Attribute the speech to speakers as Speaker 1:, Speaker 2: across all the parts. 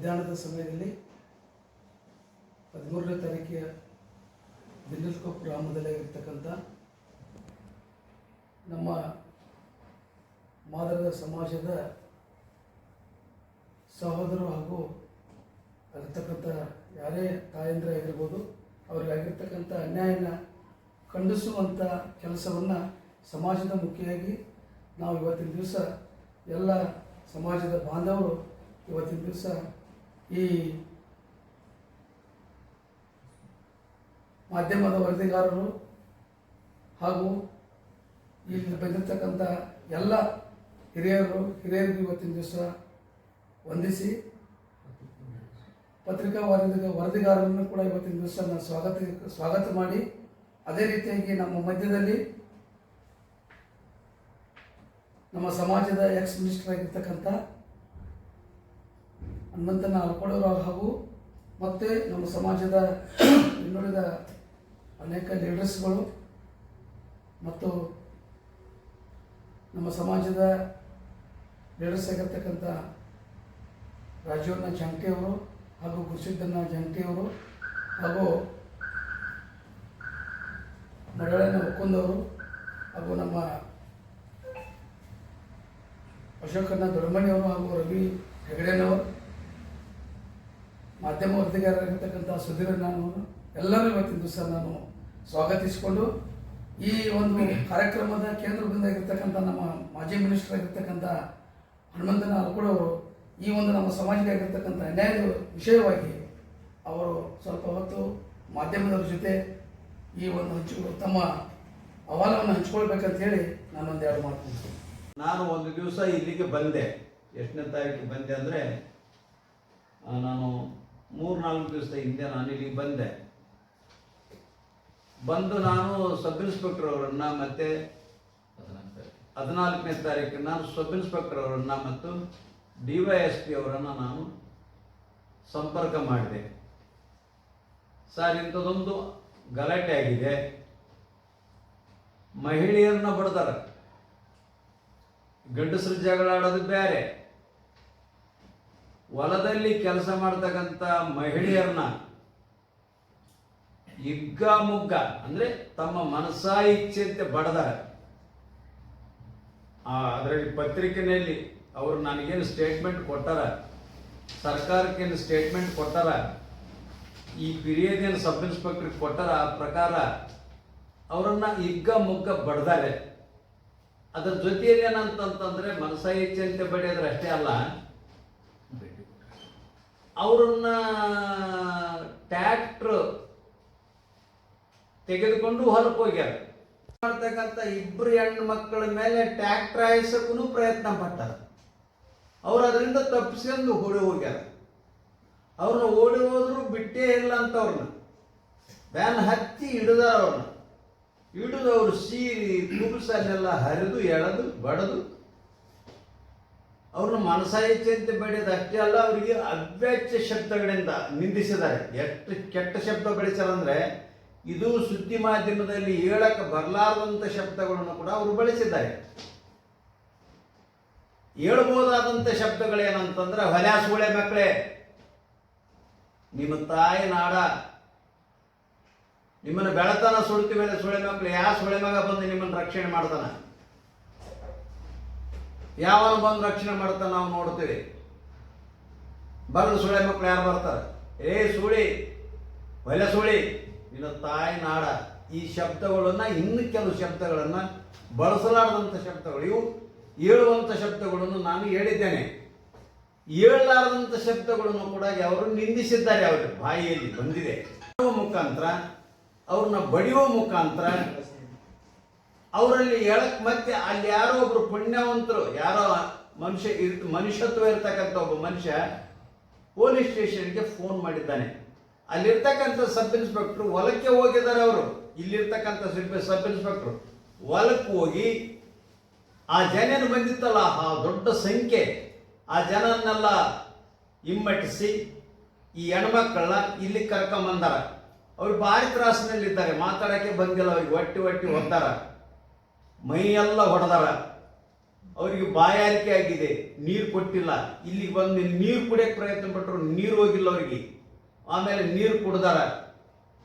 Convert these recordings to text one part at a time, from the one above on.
Speaker 1: ಮಧ್ಯಾಹ್ನದ ಸಮಯದಲ್ಲಿ 13ನೇ ತಾರೀಕಿಗೆ ಬಿನ್ನಲ್ಕೊಪ್ಪ ಗ್ರಾಮದಲ್ಲಿ ಇರ್ತಕ್ಕಂಥ ನಮ್ಮ ಮಾದರದ ಸಮಾಜದ ಸಹೋದರರು ಹಾಗೂ ಆಗಿರ್ತಕ್ಕಂಥ ಯಾರೇ ತಾಯಂದಿರೇ ಆಗಿರ್ಬೋದು ಅವರಿಗಾಗಿರ್ತಕ್ಕಂಥ ಅನ್ಯಾಯನ ಖಂಡಿಸುವಂಥ ಕೆಲಸವನ್ನು ಸಮಾಜದ ಮುಖ್ಯವಾಗಿ ನಾವು ಇವತ್ತಿನ ದಿವಸ ಎಲ್ಲ ಸಮಾಜದ ಬಾಂಧವರು ಇವತ್ತಿನ ದಿವಸ ಈ ಮಾಧ್ಯಮದ ವರದಿಗಾರರು ಹಾಗೂ ಇಲ್ಲಿ ಬಂದಿರತಕ್ಕಂಥ ಎಲ್ಲ ಹಿರಿಯರಿಗೂ ಇವತ್ತಿನ ದಿವಸ ವಂದಿಸಿ ಪತ್ರಿಕಾ ವರದಿಗಾರರನ್ನು ಕೂಡ ಇವತ್ತಿನ ದಿವಸ ನಾನು ಸ್ವಾಗತ ಮಾಡಿ ಅದೇ ರೀತಿಯಾಗಿ ನಮ್ಮ ಮಧ್ಯದಲ್ಲಿ ನಮ್ಮ ಸಮಾಜದ ಎಕ್ಸ್ ಮಿನಿಸ್ಟರ್ ಆಗಿರ್ತಕ್ಕಂಥ ಹನುಮಂತನ ಅಲ್ಕೋಡವರು ಹಾಗೂ ಮತ್ತು ನಮ್ಮ ಸಮಾಜದ ಇನ್ನುಳಿದ ಅನೇಕ ಲೀಡರ್ಸ್ಗಳು ಮತ್ತು ನಮ್ಮ ಸಮಾಜದ ಲೀಡರ್ಸ್ ಆಗಿರ್ತಕ್ಕಂಥ ರಾಜೀವಣ್ಣ ಜಂಗಟಿಯವರು ಹಾಗೂ ಗುರುಸಿದ್ದಣ್ಣ ಜಂಗಟಿಯವರು ಹಾಗೂ ಮರಳಣ್ಣ ಒಕ್ಕೊಂದವರು ಹಾಗೂ ನಮ್ಮ ಅಶೋಕಣ್ಣ ದೊಡ್ಡಮಣಿಯವರು ಹಾಗೂ ರವಿ ಹೆಗಡೆನವರು ಮಾಧ್ಯಮ ವರದಿಗಾರರಾಗಿರ್ತಕ್ಕಂಥ ಸುಧೀರಣ್ಣನವರು ಎಲ್ಲರೂ ಇವತ್ತಿನ ದಿವಸ ನಾನು ಸ್ವಾಗತಿಸಿಕೊಂಡು ಈ ಒಂದು ಕಾರ್ಯಕ್ರಮದ ಕೇಂದ್ರ ಬಿಂದುವಾಗಿರ್ತಕ್ಕಂಥ ನಮ್ಮ ಮಾಜಿ ಮಿನಿಸ್ಟರ್ ಆಗಿರ್ತಕ್ಕಂಥ ಹನುಮಂತನ ಅಲ್ಕೋಡವರು ಈ ಒಂದು ನಮ್ಮ ಸಮಾಜಕ್ಕೆ ಆಗಿರ್ತಕ್ಕಂಥ ಅನ್ಯಾಯದ ವಿಷಯವಾಗಿ ಅವರು ಸ್ವಲ್ಪ ಹೊತ್ತು ಮಾಧ್ಯಮದವ್ರ ಜೊತೆ ಈ ಒಂದು ತಮ್ಮ ಅಹವಾಲವನ್ನು ಹಂಚ್ಕೊಳ್ಬೇಕಂತ ಹೇಳಿ ನಾನೊಂದು ಎರಡು ಮಾತು.
Speaker 2: ನಾನು ಒಂದು ದಿವಸ ಇಲ್ಲಿಗೆ ಬಂದೆ. ಎಷ್ಟನೇ ತಾರೀಕಿಗೆ ಬಂದೆ ಅಂದರೆ ನಾನು 3-4 ದಿವಸದ ಹಿಂದೆ ನಾನು ಇಲ್ಲಿಗೆ ಬಂದು ನಾನು ಸಬ್ ಇನ್ಸ್ಪೆಕ್ಟರ್ ಅವರನ್ನು ಮತ್ತು 14ನೇ ತಾರೀಕು ನಾನು ಸಬ್ ಇನ್ಸ್ಪೆಕ್ಟರ್ ಅವರನ್ನು ಮತ್ತು DYSP ಅವರನ್ನು ನಾನು ಸಂಪರ್ಕ ಮಾಡಿದೆ. ಸರ್, ಇಂಥದ್ದೊಂದು ಗಲಾಟೆ ಆಗಿದೆ, ಮಹಿಳೆಯರನ್ನ ಬಡ್ದಾರ, ಗಂಡಸರು ಜಗಳ ಆಡೋದು ಬೇರೆ, ಹೊಲದಲ್ಲಿ ಕೆಲಸ ಮಾಡ್ತಕ್ಕಂಥ ಮಹಿಳೆಯರನ್ನ ಹಿಗ್ಗಾಮುಗ್ಗ ಅಂದ್ರೆ ತಮ್ಮ ಮನಸಾ ಇಚ್ಛೆಂತೆ ಬಡದಾರ. ಅದರಲ್ಲಿ ಪತ್ರಿಕೆಯಲ್ಲಿ ಅವರು ನನಗೇನು ಸ್ಟೇಟ್ಮೆಂಟ್ ಕೊಟ್ಟಾರ, ಸರ್ಕಾರಕ್ಕೇನು ಸ್ಟೇಟ್ಮೆಂಟ್ ಕೊಟ್ಟಾರ, ಈ ಪಿರಿಯದೇನು ಸಬ್ ಇನ್ಸ್ಪೆಕ್ಟರ್ಗೆ ಕೊಟ್ಟಾರ, ಆ ಪ್ರಕಾರ ಅವರನ್ನ ಹಿಗ್ಗಾಮುಗ್ಗ ಬಡ್ದಾರೆ. ಅದರ ಜೊತೆಯಲ್ಲಿ ಏನಂತಂದ್ರೆ ಮನಸಾ ಇಚ್ಛೆಂತೆ ಬಡಿಯೋದ್ರೆ ಅಷ್ಟೇ ಅಲ್ಲ, ಅವರನ್ನ ಟ್ಯಾಕ್ಟ್ರ್ ತೆಗೆದುಕೊಂಡು ಹೊಲಕ್ಕೆ ಹೋಗ್ಯಾರ. ಮಾಡ್ತಕ್ಕಂಥ 2 ಹೆಣ್ಣು ಮಕ್ಕಳ ಮೇಲೆ ಟ್ಯಾಕ್ಟ್ರ್ ಹಾಯಿಸಕ್ಕೂ ಪ್ರಯತ್ನ ಪಟ್ಟಾರ. ಅವ್ರು ಅದರಿಂದ ತಪ್ಪಿಸ್ಕೊಂಡು ಓಡಿ ಹೋಗ್ಯಾರ. ಅವ್ರನ್ನ ಓಡಿ ಹೋದ್ರು ಬಿಟ್ಟೇ ಇಲ್ಲ ಅಂತ ಅವ್ರನ್ನ ವ್ಯಾನ್ ಹತ್ತಿ ಹಿಡಿದಾರ. ಅವ್ರನ್ನ ಹಿಡಿದು ಅವರು ಸೀರಿ ಕುಬಸನ್ನೆಲ್ಲ ಹರಿದು ಎಳೆದು ಬಡದು ಅವ್ರನ್ನ ಮನಸಾ ಇಚ್ಛೆಂತೆ ಬಡಿಯೋದು ಅಷ್ಟೇ ಅಲ್ಲ, ಅವರಿಗೆ ಅವ್ಯಾಚ್ಯ ಶಬ್ದಗಳಿಂದ ನಿಂದಿಸಿದ್ದಾರೆ. ಎಷ್ಟು ಕೆಟ್ಟ ಶಬ್ದ ಬಳಸ್ಯಾರಂದ್ರೆ ಇದು ಸುದ್ದಿ ಮಾಧ್ಯಮದಲ್ಲಿ ಹೇಳಕ್ಕೆ ಬರಲಾರದಂಥ ಶಬ್ದಗಳನ್ನು ಕೂಡ ಅವರು ಬಳಸಿದ್ದಾರೆ. ಹೇಳ್ಬೋದಾದಂಥ ಶಬ್ದಗಳೇನಂತಂದ್ರೆ, ಹೊಲ ಸೂಳೆ ಮಕ್ಕಳೇ, ನಿಮ್ಮ ತಾಯಿ ನಾಡ, ನಿಮ್ಮನ್ನ ಬೆಳತನ ಸುಡ್ತಿ ಮೇಲೆ ಸೂಳೆ ಮಕ್ಕಳು, ಯಾವ ಸೂಳೆ ಮಗ ಬಂದು ನಿಮ್ಮನ್ನು ರಕ್ಷಣೆ ಮಾಡ್ತಾನ, ಯಾವನು ಬಂದು ರಕ್ಷಣೆ ಮಾಡ್ತಾನ ನಾವು ನೋಡ್ತೀವಿ. ಬರಲು ಸೂಳೆ ಮಕ್ಕಳು ಯಾರು ಬರ್ತಾರೆ? ಏ ಸೂಳಿ, ಹೊಲ ಸೂಳಿ, ನಿನ್ನ ತಾಯಿ ನಾಡ. ಈ ಶಬ್ದಗಳನ್ನ ಇನ್ನು ಕೆಲವು ಶಬ್ದಗಳನ್ನ ಬಳಸಲಾರದಂಥ ಶಬ್ದಗಳು, ಇವು ಹೇಳುವಂಥ ಶಬ್ದಗಳನ್ನು ನಾನು ಹೇಳಿದ್ದೇನೆ. ಹೇಳಲಾರದಂಥ ಶಬ್ದಗಳನ್ನು ಕೂಡ ಅವರು ನಿಂದಿಸಿದ್ದಾರೆ. ಅವರ ಬಾಯಿಯಲ್ಲಿ ಬಂದಿದೆ. ಮುಖಾಂತರ ಅವ್ರನ್ನ ಬಡಿಯುವ ಮುಖಾಂತರ ಅವರಲ್ಲಿ ಹೇಳಕ್, ಮತ್ತೆ ಅಲ್ಲಿ ಯಾರೋ ಒಬ್ರು ಪುಣ್ಯವಂತರು, ಯಾರೋ ಮನುಷ್ಯತ್ವ ಇರ್ತಕ್ಕಂಥ ಒಬ್ಬ ಮನುಷ್ಯ ಪೊಲೀಸ್ ಸ್ಟೇಷನ್ಗೆ ಫೋನ್ ಮಾಡಿದ್ದಾನೆ. ಅಲ್ಲಿರ್ತಕ್ಕಂಥ ಸಬ್ ಇನ್ಸ್ಪೆಕ್ಟರ್ ಹೊಲಕ್ಕೆ ಹೋಗಿದ್ದಾರೆ. ಅವರು ಇಲ್ಲಿರ್ತಕ್ಕಂಥ ಸಬ್ ಇನ್ಸ್ಪೆಕ್ಟರ್ ಹೊಲಕ್ಕೆ ಹೋಗಿ ಆ ಜನ ಬಂದಿತ್ತಲ್ಲ, ಆ ದೊಡ್ಡ ಸಂಖ್ಯೆ, ಆ ಜನನ್ನೆಲ್ಲ ಹಿಮ್ಮಟ್ಟಿಸಿ ಈ ಹೆಣ್ಮಕ್ಕಳನ್ನ ಇಲ್ಲಿ ಕರ್ಕೊಂಬಂದಾರ. ಅವ್ರು ಭಾರಿ ತ್ರಾಸಿನಲ್ಲಿದ್ದಾರೆ, ಮಾತಾಡೋಕ್ಕೆ ಬಂದಿಲ್ಲ. ಅವ್ರಿಗೆ ಹೊಟ್ಟಿ ಹೊಡ್ದಾರ, ಮೈಯೆಲ್ಲ ಹೊಡೆದಾರ, ಅವರಿಗೆ ಬಾಯಾರಿಕೆ ಆಗಿದೆ, ನೀರು ಕೊಟ್ಟಿಲ್ಲ. ಇಲ್ಲಿಗೆ ಬಂದು ನೀರು ಕುಡಿಯಕ್ಕೆ ಪ್ರಯತ್ನ ಪಟ್ಟರು, ನೀರು ಹೋಗಿಲ್ಲ ಅವರಿಗೆ. ಆಮೇಲೆ ನೀರು ಕುಡ್ದಾರ.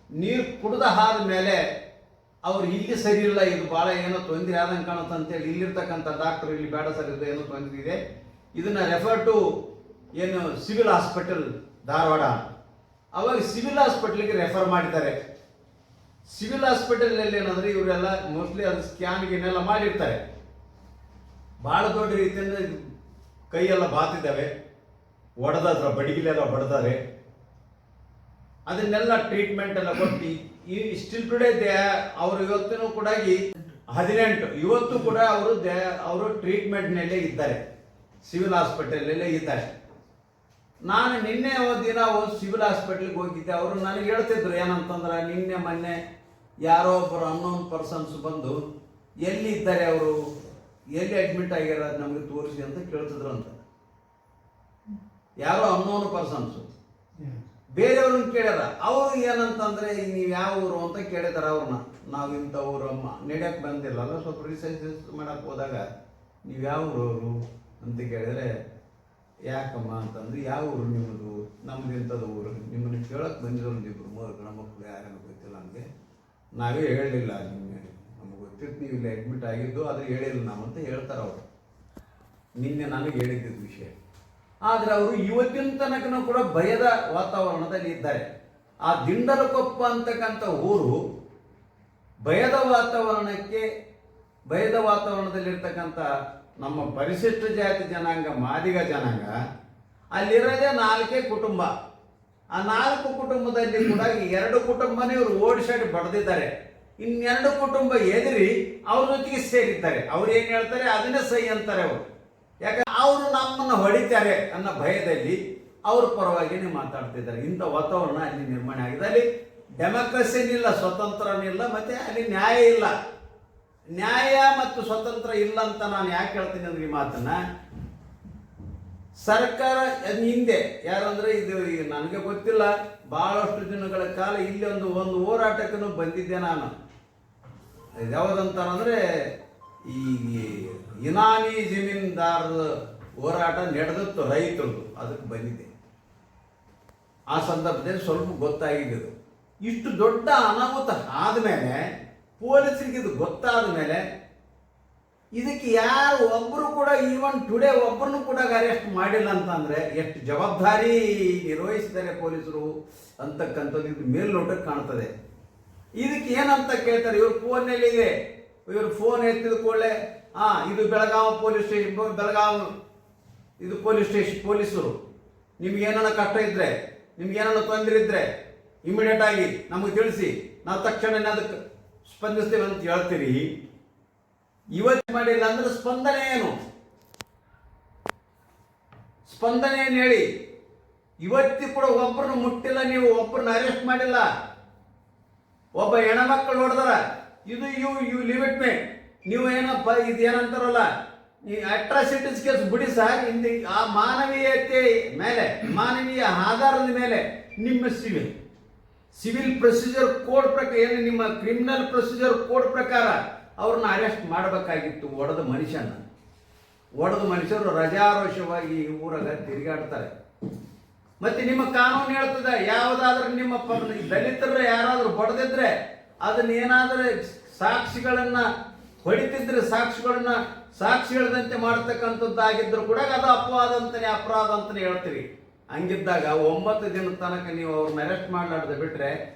Speaker 2: ನೀರು ಕುಡ್ದ ಆದ್ಮೇಲೆ ಅವ್ರು ಇಲ್ಲಿ ಸರಿ ಇಲ್ಲ, ಇದು ಭಾಳ ಏನೋ ತೊಂದರೆ ಆದಂಗೆ ಕಾಣುತ್ತೆ ಅಂತೇಳಿ ಇಲ್ಲಿರ್ತಕ್ಕಂಥ ಡಾಕ್ಟರ್ ಇಲ್ಲಿ ಬೇಡ ಸರ್, ಇದು ಏನೋ ತೊಂದರೆ ಇದೆ, ಇದನ್ನ ರೆಫರ್ ಟು ಏನು ಸಿವಿಲ್ ಹಾಸ್ಪಿಟಲ್ ಧಾರವಾಡ. ಅವಾಗ ಸಿವಿಲ್ ಹಾಸ್ಪಿಟಲ್ಗೆ ರೆಫರ್ ಮಾಡಿದ್ದಾರೆ. ಸಿವಿಲ್ ಹಾಸ್ಪಿಟಲ್ನಲ್ಲಿ ಏನಂದ್ರೆ ಇವರೆಲ್ಲ ಮೋಸ್ಟ್ಲಿ ಅದು ಸ್ಕ್ಯಾನ್ಗೆನೆಲ್ಲ ಮಾಡಿರ್ತಾರೆ. ಭಾಳ ದೊಡ್ಡ ರೀತಿಯಿಂದ ಕೈಯೆಲ್ಲ ಬಾತಿದ್ದಾವೆ, ಒಡೆದದ್ರ ಬಡಿಗಿಲೆಲ್ಲ ಬಡ್ದಾರೆ. ಅದನ್ನೆಲ್ಲ ಟ್ರೀಟ್ಮೆಂಟ್ ಎಲ್ಲ ಕೊಟ್ಟು ಈ ಸ್ಟಿಲ್ ಟುಡೇ ಅವರು ಇವತ್ತಿನೂ ಕೂಡ 18 ಇವತ್ತು ಕೂಡ ಅವರು ಟ್ರೀಟ್ಮೆಂಟ್ನಲ್ಲೇ ಇದ್ದಾರೆ, ಸಿವಿಲ್ ಹಾಸ್ಪಿಟಲಲ್ಲೇ ಇದ್ದಾರೆ. ನಾನು ನಿನ್ನೆ ದಿನ ಸಿವಿಲ್ ಹಾಸ್ಪಿಟ್ಲಿಗೆ ಹೋಗಿದ್ದೆ. ಅವರು ನನಗೆ ಹೇಳ್ತಿದ್ರು ಏನಂತಂದ್ರೆ, ನಿನ್ನೆ ಮೊನ್ನೆ ಯಾರೋ ಒಬ್ಬರು ಅನ್ನೋನ್ ಪರ್ಸನ್ಸ್ ಬಂದು ಎಲ್ಲಿ ಇದ್ದಾರೆ, ಅವರು ಎಲ್ಲಿ ಅಡ್ಮಿಟ್ ಆಗ್ಯಾರ ನಮಗೆ ತೋರಿಸಿ ಅಂತ ಕೇಳ್ತಿದ್ರು ಅಂತ. ಯಾರೋ ಅನ್ನೋನ್ ಪರ್ಸನ್ಸು ಬೇರೆಯವ್ರನ್ನ ಕೇಳ್ಯಾರ. ಅವರು ಏನಂತಂದ್ರೆ ನೀವು ಯಾವ ಊರು ಅಂತ ಕೇಳಿದಾರ ಅವ್ರನ್ನ. ನಾವು ಇಂಥ ಊರಮ್ಮ ನಡೆಯಕ್ಕೆ ಬಂದಿರಲ್ಲ, ಸ್ವಲ್ಪ ರಿಸರ್ಚ್ ಮಾಡಕ್ಕೆ ಹೋದಾಗ ನೀವು ಯಾವ ಊರವರು ಅಂತ ಕೇಳಿದ್ರೆ, ಯಾಕಮ್ಮ ಅಂತಂದ್ರೆ ಯಾವ ಊರು ನಿಮ್ಮದು? ನಮ್ದು ಇಂಥದ್ದು ಊರು, ನಿಮ್ಮನ್ನು ಕೇಳಕ್ಕೆ ಬಂದಿರೋರು ಇಬ್ಬರು 3 ಗಣ ಮಕ್ಕಳು, ಯಾರೇನೋ ಗೊತ್ತಿಲ್ಲ ನಮಗೆ, ನಾವೇ ಹೇಳಲಿಲ್ಲ ನಿಮಗೆ, ನಮಗೆ ಗೊತ್ತಿತ್ತು ನೀವು ಇಲ್ಲಿ ಅಡ್ಮಿಟ್ ಆಗಿದ್ದು, ಆದರೆ ಹೇಳಿಲ್ಲ ನಾವಂತ ಹೇಳ್ತಾರೆ ಅವರು. ನಿನ್ನೆ ನನಗೆ ಹೇಳಿದ್ದಿದ್ದು ವಿಷಯ. ಆದರೆ ಅವರು ಇವತ್ತಿನ ತನಕನೂ ಕೂಡ ಭಯದ ವಾತಾವರಣದಲ್ಲಿ ಇದ್ದಾರೆ. ಆ ದಿಂಡಲಕೊಪ್ಪ ಅಂತಕ್ಕಂಥ ಊರು ಭಯದ ವಾತಾವರಣದಲ್ಲಿರ್ತಕ್ಕಂಥ ನಮ್ಮ ಪರಿಶಿಷ್ಟ ಜಾತಿ ಜನಾಂಗ, ಮಾದಿಗ ಜನಾಂಗ, ಅಲ್ಲಿರೋದೇ 4 ಕುಟುಂಬ. ಆ 4 ಕುಟುಂಬದಲ್ಲಿ ಕೂಡ 2 ಕುಟುಂಬನೇ ಇವರು ಓಡಿಸಾಡಿ ಬಡ್ದಿದ್ದಾರೆ. 2 ಕುಟುಂಬ ಎದುರಿ ಅವ್ರ ಜೊತೆಗೆ ಸೇರಿದ್ದಾರೆ. ಅವ್ರು ಏನು ಹೇಳ್ತಾರೆ ಅದನ್ನೇ ಸೈ ಅಂತಾರೆ ಅವರು. ಯಾಕಂದ್ರೆ ಅವರು ನಮ್ಮನ್ನು ಹೊಡಿತಾರೆ ಅನ್ನೋ ಭಯದಲ್ಲಿ ಅವ್ರ ಪರವಾಗಿನೇ ಮಾತಾಡ್ತಿದ್ದಾರೆ. ಇಂಥ ವಾತಾವರಣ ಅಲ್ಲಿ ನಿರ್ಮಾಣ ಆಗಿದೆ. ಅಲ್ಲಿ ಡೆಮೋಕ್ರಸಿನಿಲ್ಲ, ಸ್ವತಂತ್ರನಿಲ್ಲ, ಮತ್ತೆ ಅಲ್ಲಿ ನ್ಯಾಯ ಇಲ್ಲ. ನ್ಯಾಯ ಮತ್ತು ಸ್ವತಂತ್ರ ಇಲ್ಲ ಅಂತ ನಾನು ಯಾಕೆ ಹೇಳ್ತೀನಿ ಅಂದ್ರೆ, ಈ ಮಾತನ್ನ ಸರ್ಕಾರ ಹಿಂದೆ ಯಾರಂದ್ರೆ ಇದು ನನಗೆ ಗೊತ್ತಿಲ್ಲ, ಬಹಳಷ್ಟು ದಿನಗಳ ಕಾಲ ಇಲ್ಲಿ ಒಂದು ಹೋರಾಟಕ್ಕೂ ಬಂದಿದ್ದೆ ನಾನು. ಯಾವುದಂತಾರಂದ್ರೆ ಈ ಇನಾಮಿ ಜಮೀನ್ದಾರದ ಹೋರಾಟ ನಡೆದಿತ್ತು ರೈತರದು, ಅದಕ್ಕೆ ಬಂದಿದೆ. ಆ ಸಂದರ್ಭದಲ್ಲಿ ಸ್ವಲ್ಪ ಗೊತ್ತಾಗಿದ್ದು. ಇಷ್ಟು ದೊಡ್ಡ ಅನಾಹುತ ಆದಮೇಲೆ, ಪೊಲೀಸರಿಗೆ ಇದು ಗೊತ್ತಾದ ಮೇಲೆ, ಇದಕ್ಕೆ ಯಾರು ಒಬ್ಬರು ಕೂಡ ಈವನ್ ಟುಡೇ ಒಬ್ಬರನ್ನು ಕೂಡ ಅರೆಸ್ಟ್ ಮಾಡಿಲ್ಲ ಅಂತಂದ್ರೆ ಎಷ್ಟು ಜವಾಬ್ದಾರಿ ನಿರ್ವಹಿಸಿದ್ದಾರೆ ಪೊಲೀಸರು ಅಂತಕ್ಕಂಥದ್ದು ಇದು ಮೇಲ್ನೋಟಕ್ಕೆ ಕಾಣ್ತದೆ. ಇದಕ್ಕೆ ಏನಂತ ಕೇಳ್ತಾರೆ, ಇವ್ರ ಫೋನ್ನಲ್ಲಿ ಇದೆ, ಇವರು ಫೋನ್ ಎತ್ತಿದ ಕೂಡಲೇ ಇದು ಬೆಳಗಾವಿ ಪೊಲೀಸ್ ಸ್ಟೇಷನ್, ಇದು ಪೊಲೀಸ್ ಸ್ಟೇಷನ್ ಪೊಲೀಸರು, ನಿಮ್ಗೆ ಏನಾರ ಕಷ್ಟ ಇದ್ರೆ, ನಿಮ್ಗೆ ಏನಾರ ತೊಂದರೆ ಇದ್ರೆ ಇಮಿಡಿಯೇಟ್ ಆಗಿ ನಮಗೆ ತಿಳಿಸಿ, ನಾವು ತಕ್ಷಣ ಅದಕ್ಕೆ ಸ್ಪಂದಿಸ್ತೇವೆ ಅಂತ ಹೇಳ್ತೀರಿ. ಇವತ್ತು ಮಾಡಿಲ್ಲ ಅಂದ್ರೆ ಸ್ಪಂದನೆ ಏನು? ಸ್ಪಂದನೆ ಏನು ಹೇಳಿ? ಇವತ್ತಿ ಕೂಡ ಒಬ್ಬರನ್ನು ಮುಟ್ಟಿಲ್ಲ, ನೀವು ಒಬ್ಬರನ್ನ ಅರೆಸ್ಟ್ ಮಾಡಿಲ್ಲ. ಒಬ್ಬ ಹೆಣ್ಮಕ್ಳು ಹೊಡೆದಾರ, ಇದು ಯು ಲಿವ್ ಇಟ್ ಮೇ, ನೀವು ಏನಪ್ಪ ಇದು ಏನಂತಾರಲ್ಲ, ಈ ಅಟ್ರಾಸಿಟೀಸ್ ಕೇಸ್ ಬಿಡಿ ಸರ್. ಆ ಮಾನವೀಯತೆ ಮೇಲೆ, ಮಾನವೀಯ ಆಧಾರದ ಮೇಲೆ ನಿಮ್ಮ ಸಿವಿಲ್ ಪ್ರೊಸೀಜರ್ ಕೋಡ್ ಪ್ರಕಾರ, ಏನು ನಿಮ್ಮ ಕ್ರಿಮಿನಲ್ ಪ್ರೊಸೀಜರ್ ಕೋಡ್ ಪ್ರಕಾರ ಅವ್ರನ್ನ ಅರೆಸ್ಟ್ ಮಾಡಬೇಕಾಗಿತ್ತು. ಒಡೆದ ಮನುಷ್ಯರು ರಜಾರೋಷವಾಗಿ ಈ ಊರಾಗ ತಿರುಗಾಡ್ತಾರೆ. ಮತ್ತೆ ನಿಮ್ಮ ಕಾನೂನು ಹೇಳ್ತದೆ, ಯಾವುದಾದ್ರೂ ನಿಮ್ಮ ದಲಿತರ ಯಾರಾದ್ರೂ ಬಡದಿದ್ರೆ ಅದನ್ನ ಏನಾದ್ರೂ ಸಾಕ್ಷಿಗಳನ್ನ ಹೊಡಿತಿದ್ರೆ ಸಾಕ್ಷಿ ಹೇಳದಂತೆ ಮಾಡ್ತಕ್ಕಂಥದ್ದಾಗಿದ್ರು ಕೂಡ ಅದು ಅಪರಾಧ ಅಂತಾನೆ ಹೇಳ್ತೀರಿ. ಹಂಗಿದ್ದಾಗ 9 ದಿನದ ತನಕ ನೀವು ಅವ್ರನ್ನ ಅರೆಸ್ಟ್ ಮಾಡಲಾರ್ದೆ ಬಿಟ್ರೆ,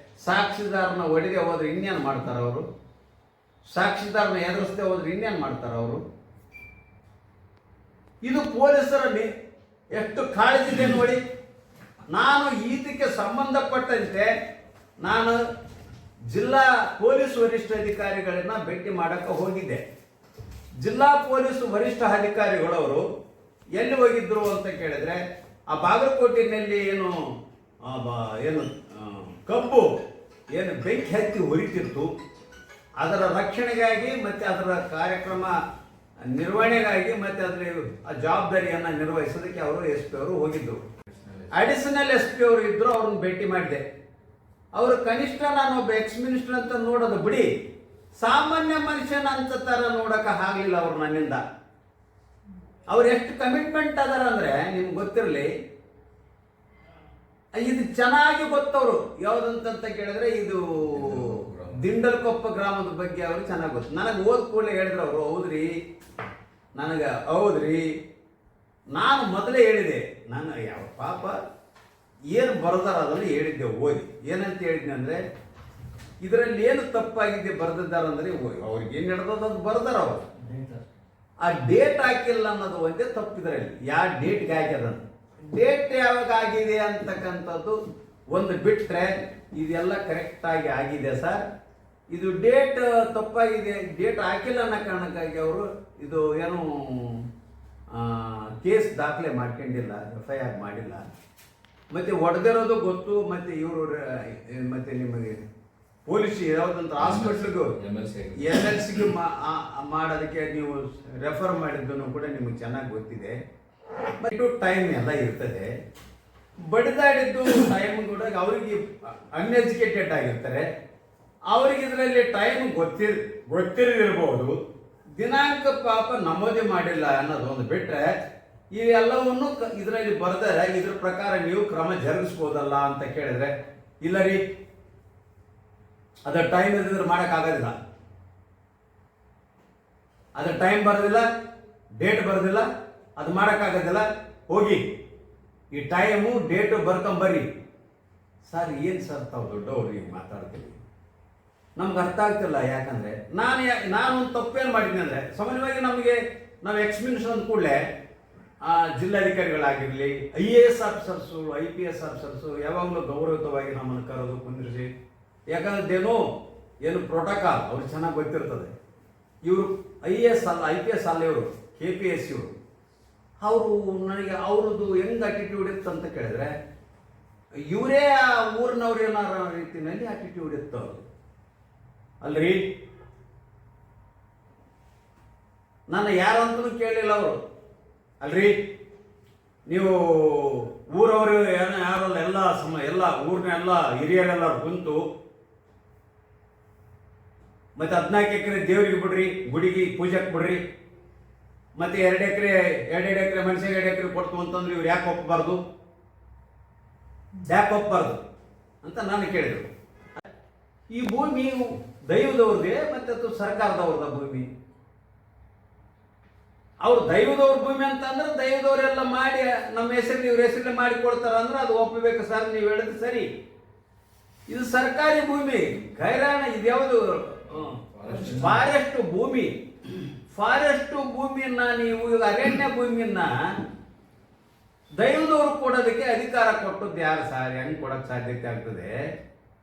Speaker 2: ಸಾಕ್ಷಿದಾರನ ಹೊಡೆದೇ ಹೋದ್ರೆ ಇನ್ನೇನು ಮಾಡ್ತಾರೆ ಅವರು? ಸಾಕ್ಷಿದಾರನ ಎದುರಿಸದೆ ಹೋದ್ರೆ ಇನ್ನೇನು ಮಾಡ್ತಾರೆ ಅವರು? ಇದು ಪೊಲೀಸರ ಎಷ್ಟು ಕಾಳಜಿದೆ ನೋಡಿ. ನಾನು ಇದಕ್ಕೆ ಸಂಬಂಧಪಟ್ಟಂತೆ ನಾನು ಜಿಲ್ಲಾ ಪೊಲೀಸ್ ವರಿಷ್ಠಾಧಿಕಾರಿಗಳನ್ನ ಭೇಟಿ ಮಾಡಕ್ಕೆ ಹೋಗಿದ್ದೆ. ಜಿಲ್ಲಾ ಪೊಲೀಸ್ ವರಿಷ್ಠ ಅಧಿಕಾರಿಗಳವರು ಎಲ್ಲಿ ಹೋಗಿದ್ರು ಅಂತ ಕೇಳಿದ್ರೆ, ಆ ಬಾಗಲಕೋಟೆಯಲ್ಲಿ ಏನು ಕಬ್ಬು ಏನು ಬೆಂಕಿ ಹತ್ತಿ ಉರಿತಿತ್ತು, ಅದರ ರಕ್ಷಣೆಗಾಗಿ ಮತ್ತೆ ಅದರ ಕಾರ್ಯಕ್ರಮ ನಿರ್ವಹಣೆಗಾಗಿ ಮತ್ತೆ ಅದರ ಆ ಜವಾಬ್ದಾರಿಯನ್ನು ನಿರ್ವಹಿಸೋದಕ್ಕೆ ಅವರು SP ಅವರು ಹೋಗಿದ್ರು. ಅಡಿಷನಲ್ SP ಅವರು ಇದ್ರು, ಅವ್ರನ್ನ ಭೇಟಿ ಮಾಡಿದೆ. ಅವರು ಕನಿಷ್ಠ ನಾನು ಒಬ್ಬ ಎಕ್ಸ್-ಮಿನಿಸ್ಟರ್ ಅಂತ ನೋಡೋದು ಬಿಡಿ, ಸಾಮಾನ್ಯ ಮನುಷ್ಯನ ಅಂತ ತರ ನೋಡಕ್ಕೆ ಆಗಲಿಲ್ಲ ಅವರು ನನ್ನಿಂದ. ಅವ್ರು ಎಷ್ಟು ಕಮಿಟ್ಮೆಂಟ್ ಅದಾರ ಅಂದ್ರೆ ನಿಮ್ಗೆ ಗೊತ್ತಿರಲಿ. ಇದು ಚೆನ್ನಾಗಿ ಗೊತ್ತವರು ಯಾವುದಂತ ಕೇಳಿದ್ರೆ ಇದು ದಿಂಡಲ್ಕೊಪ್ಪ ಗ್ರಾಮದ ಬಗ್ಗೆ ಅವ್ರಿಗೆ ಚೆನ್ನಾಗಿ ಗೊತ್ತು. ನನಗೆ ಓದ್ ಕೂಡಲೇ ಹೇಳಿದ್ರು ಅವರು, ಹೌದ್ರಿ ನನಗೆ ಹೌದ್ರಿ, ನಾನು ಮೊದಲೇ ಹೇಳಿದೆ, ನಾನು ಯಾವ ಪಾಪ ಏನು ಬರೆದಾರ ಅದನ್ನು ಹೇಳಿದ್ದೆ ಓದಿ. ಏನಂತ ಹೇಳಿದ್ನಿ ಅಂದರೆ ಇದರಲ್ಲಿ ಏನು ತಪ್ಪಾಗಿದೆ ಬರೆದಿದ್ದಾರೆ ಅಂದರೆ ಅವ್ರಿಗೆ ಏನು ನಡೆದದ್ದು ಅದು ಬರೆದಾರ ಅವರು. ಆ ಡೇಟ್ ಹಾಕಿಲ್ಲ ಅನ್ನೋದು ಒಂದೇ ತಪ್ಪಿದ್ರಲ್ಲಿ. ಯಾವ ಡೇಟ್ಗೆ ಆಗ್ಯದಂತ, ಡೇಟ್ ಯಾವಾಗ ಆಗಿದೆ ಅಂತಕ್ಕಂಥದ್ದು ಒಂದು ಬಿಟ್ಟರೆ ಇದೆಲ್ಲ ಕರೆಕ್ಟಾಗಿ ಆಗಿದೆ ಸರ್. ಇದು ಡೇಟ್ ತಪ್ಪಾಗಿದೆ, ಡೇಟ್ ಹಾಕಿಲ್ಲ ಅನ್ನೋ ಕಾರಣಕ್ಕಾಗಿ ಅವರು ಇದು ಏನು ಕೇಸ್ ದಾಖಲೆ ಮಾಡ್ಕೊಂಡಿಲ್ಲ, FIR ಮಾಡಿಲ್ಲ. ಮತ್ತು ಹೊಡೆದಿರೋದು ಗೊತ್ತು. ಮತ್ತು ಇವರು ಮತ್ತು ನಿಮಗೆ ಪೊಲೀಸ್ ಯಾವುದಂತ ಹಾಸ್ಪಿಟ್ಲಿಗೂ MLCಗೂ ಮಾಡೋದಕ್ಕೆ ನೀವು ರೆಫರ್ ಮಾಡಿದ್ದನ್ನು ಕೂಡ ನಿಮಗೆ ಚೆನ್ನಾಗಿ ಗೊತ್ತಿದೆ. ಬಟ್ ಟೈಮ್ ಎಲ್ಲ ಇರ್ತದೆ. ಬಡಿದಾಡಿದ್ದು ಟೈಮ್ ಕೂಡ ಅವರಿಗೆ ಅನ್ಎಜುಕೇಟೆಡ್ ಆಗಿರ್ತಾರೆ. ಅವ್ರಿಗೆ ಇದರಲ್ಲಿ ಟೈಮ್ ಗೊತ್ತಿರದಿರ್ಬೋದು. ದಿನಾಂಕ ಪಾಪ ನಮೂದಿ ಮಾಡಿಲ್ಲ ಅನ್ನೋದು ಒಂದು ಬಿಟ್ಟರೆ ಇವೆಲ್ಲವನ್ನು ಇದರಲ್ಲಿ ಬರ್ದರೆ ಇದ್ರ ಪ್ರಕಾರ ನೀವು ಕ್ರಮ ಜರುಗಿಸ್ಬೋದಲ್ಲ ಅಂತ ಕೇಳಿದ್ರೆ, ಇಲ್ಲ ರೀ ಅದರ ಟೈಮ್ ಇದ್ರೆ ಮಾಡೋಕ್ಕಾಗೋದಿಲ್ಲ, ಅದರ ಟೈಮ್ ಬರೋದಿಲ್ಲ, ಡೇಟ್ ಬರೋದಿಲ್ಲ, ಅದು ಮಾಡೋಕ್ಕಾಗೋದಿಲ್ಲ, ಹೋಗಿ ಈ ಟೈಮು ಡೇಟು ಬರ್ಕೊಂಬರ್ರಿ. ಸರ್ ಏನು ಸರ್ ತಾವು ದೊಡ್ಡವ್ರು ಈಗ ಮಾತಾಡ್ತೀವಿ, ನಮ್ಗೆ ಅರ್ಥ ಆಗ್ತಿಲ್ಲ. ಯಾಕಂದರೆ ನಾನು ಒಂದು ತಪ್ಪೇನು ಮಾಡಿದ್ದೀನಿ ಅಂದರೆ, ಸಾಮಾನ್ಯವಾಗಿ ನಾವು ಎಕ್ಸ್ಮಿನಿಸ್ಟರ್ ಅಂದ ಕೂಡಲೇ ಜಿಲ್ಲಾಧಿಕಾರಿಗಳಾಗಿರಲಿ, IAS ಆಫೀಸರ್ಸು, IPS ಆಫೀಸರ್ಸು ಯಾವಾಗಲೂ ಗೌರವಯುತವಾಗಿ ನಮ್ಮನ್ನು ಕರೆದು ಕುಂದಿರಿಸಿ, ಯಾಕಂದ್ರೆ ಏನು ಪ್ರೋಟೋಕಾಲ್ ಅವ್ರಿಗೆ ಚೆನ್ನಾಗಿ ಗೊತ್ತಿರ್ತದೆ. ಇವರು IAS ಅಲ್ಲ, IPS ಅಲ್ಲ, ಇವರು KPS ಇವರು. ಅವರು ನನಗೆ ಅವ್ರದ್ದು ಹೆಂಗೆ ಆಟಿಟ್ಯೂಡ್ ಇತ್ತು ಅಂತ ಕೇಳಿದ್ರೆ, ಇವರೇ ಆ ಊರಿನವ್ರು ಏನಾರ ರೀತಿಯಲ್ಲಿ ಆಟಿಟ್ಯೂಡ್ ಇತ್ತು ಅವರು. ಅಲ್ರಿ ನನ್ನ ಯಾರಂತೂ ಕೇಳಲಿಲ್ಲ ಅವರು. ಅಲ್ರಿ ನೀವು ಊರವರು ಯಾರಲ್ಲ ಎಲ್ಲ ಊರಿನ ಎಲ್ಲ ಹಿರಿಯರೆಲ್ಲ ಕುಂತು ಮತ್ತೆ 14 ಎಕರೆ ದೇವರಿಗೆ ಬಿಡ್ರಿ, ಗುಡಿಗೆ ಪೂಜೆಗೆ ಬಿಡ್ರಿ, ಮತ್ತೆ 2 ಎಕರೆ ಮನುಷ್ಯಗೆ 2 ಎಕರೆ ಕೊಡ್ತು ಅಂತಂದ್ರೆ ಇವ್ರು ಯಾಕೆ ಒಪ್ಪಬಾರ್ದು ಅಂತ ನಾನು ಕೇಳಿದ್ರು. ಈ ಭೂಮಿ ದೈವದವ್ರದೇ ಮತ್ತೆ ಅದು ಸರ್ಕಾರದವ್ರದ ಭೂಮಿ. ಅವ್ರು ದೈವದವ್ರ ಭೂಮಿ ಅಂತಂದ್ರೆ ದೈವದವರೆಲ್ಲ ಮಾಡಿ ನಮ್ಮ ಹೆಸರು ಇವ್ರ ಹೆಸರಲ್ಲೇ ಮಾಡಿ ಕೊಡ್ತಾರ ಅಂದ್ರೆ ಅದು ಒಪ್ಪಬೇಕು ಸರ್, ನೀವು ಹೇಳಿದ್ರೆ ಸರಿ. ಇದು ಸರ್ಕಾರಿ ಭೂಮಿ, ಖೈರಾಣ. ಇದು ಯಾವುದು ಫಾರೆಸ್ಟ್ ಭೂಮಿ. ಫಾರೆಸ್ಟ್ ಭೂಮಿಯನ್ನ ನೀವು ಅರಣ್ಯ ಭೂಮಿಯನ್ನ ದೈವದವ್ರು ಕೊಡೋದಕ್ಕೆ ಅಧಿಕಾರ ಕೊಟ್ಟದ್ದು ಯಾರು ಸಾರ್? ಹೆಂಗೆ ಕೊಡಕ್ಕೆ ಸಾಧ್ಯತೆ ಆಗ್ತದೆ?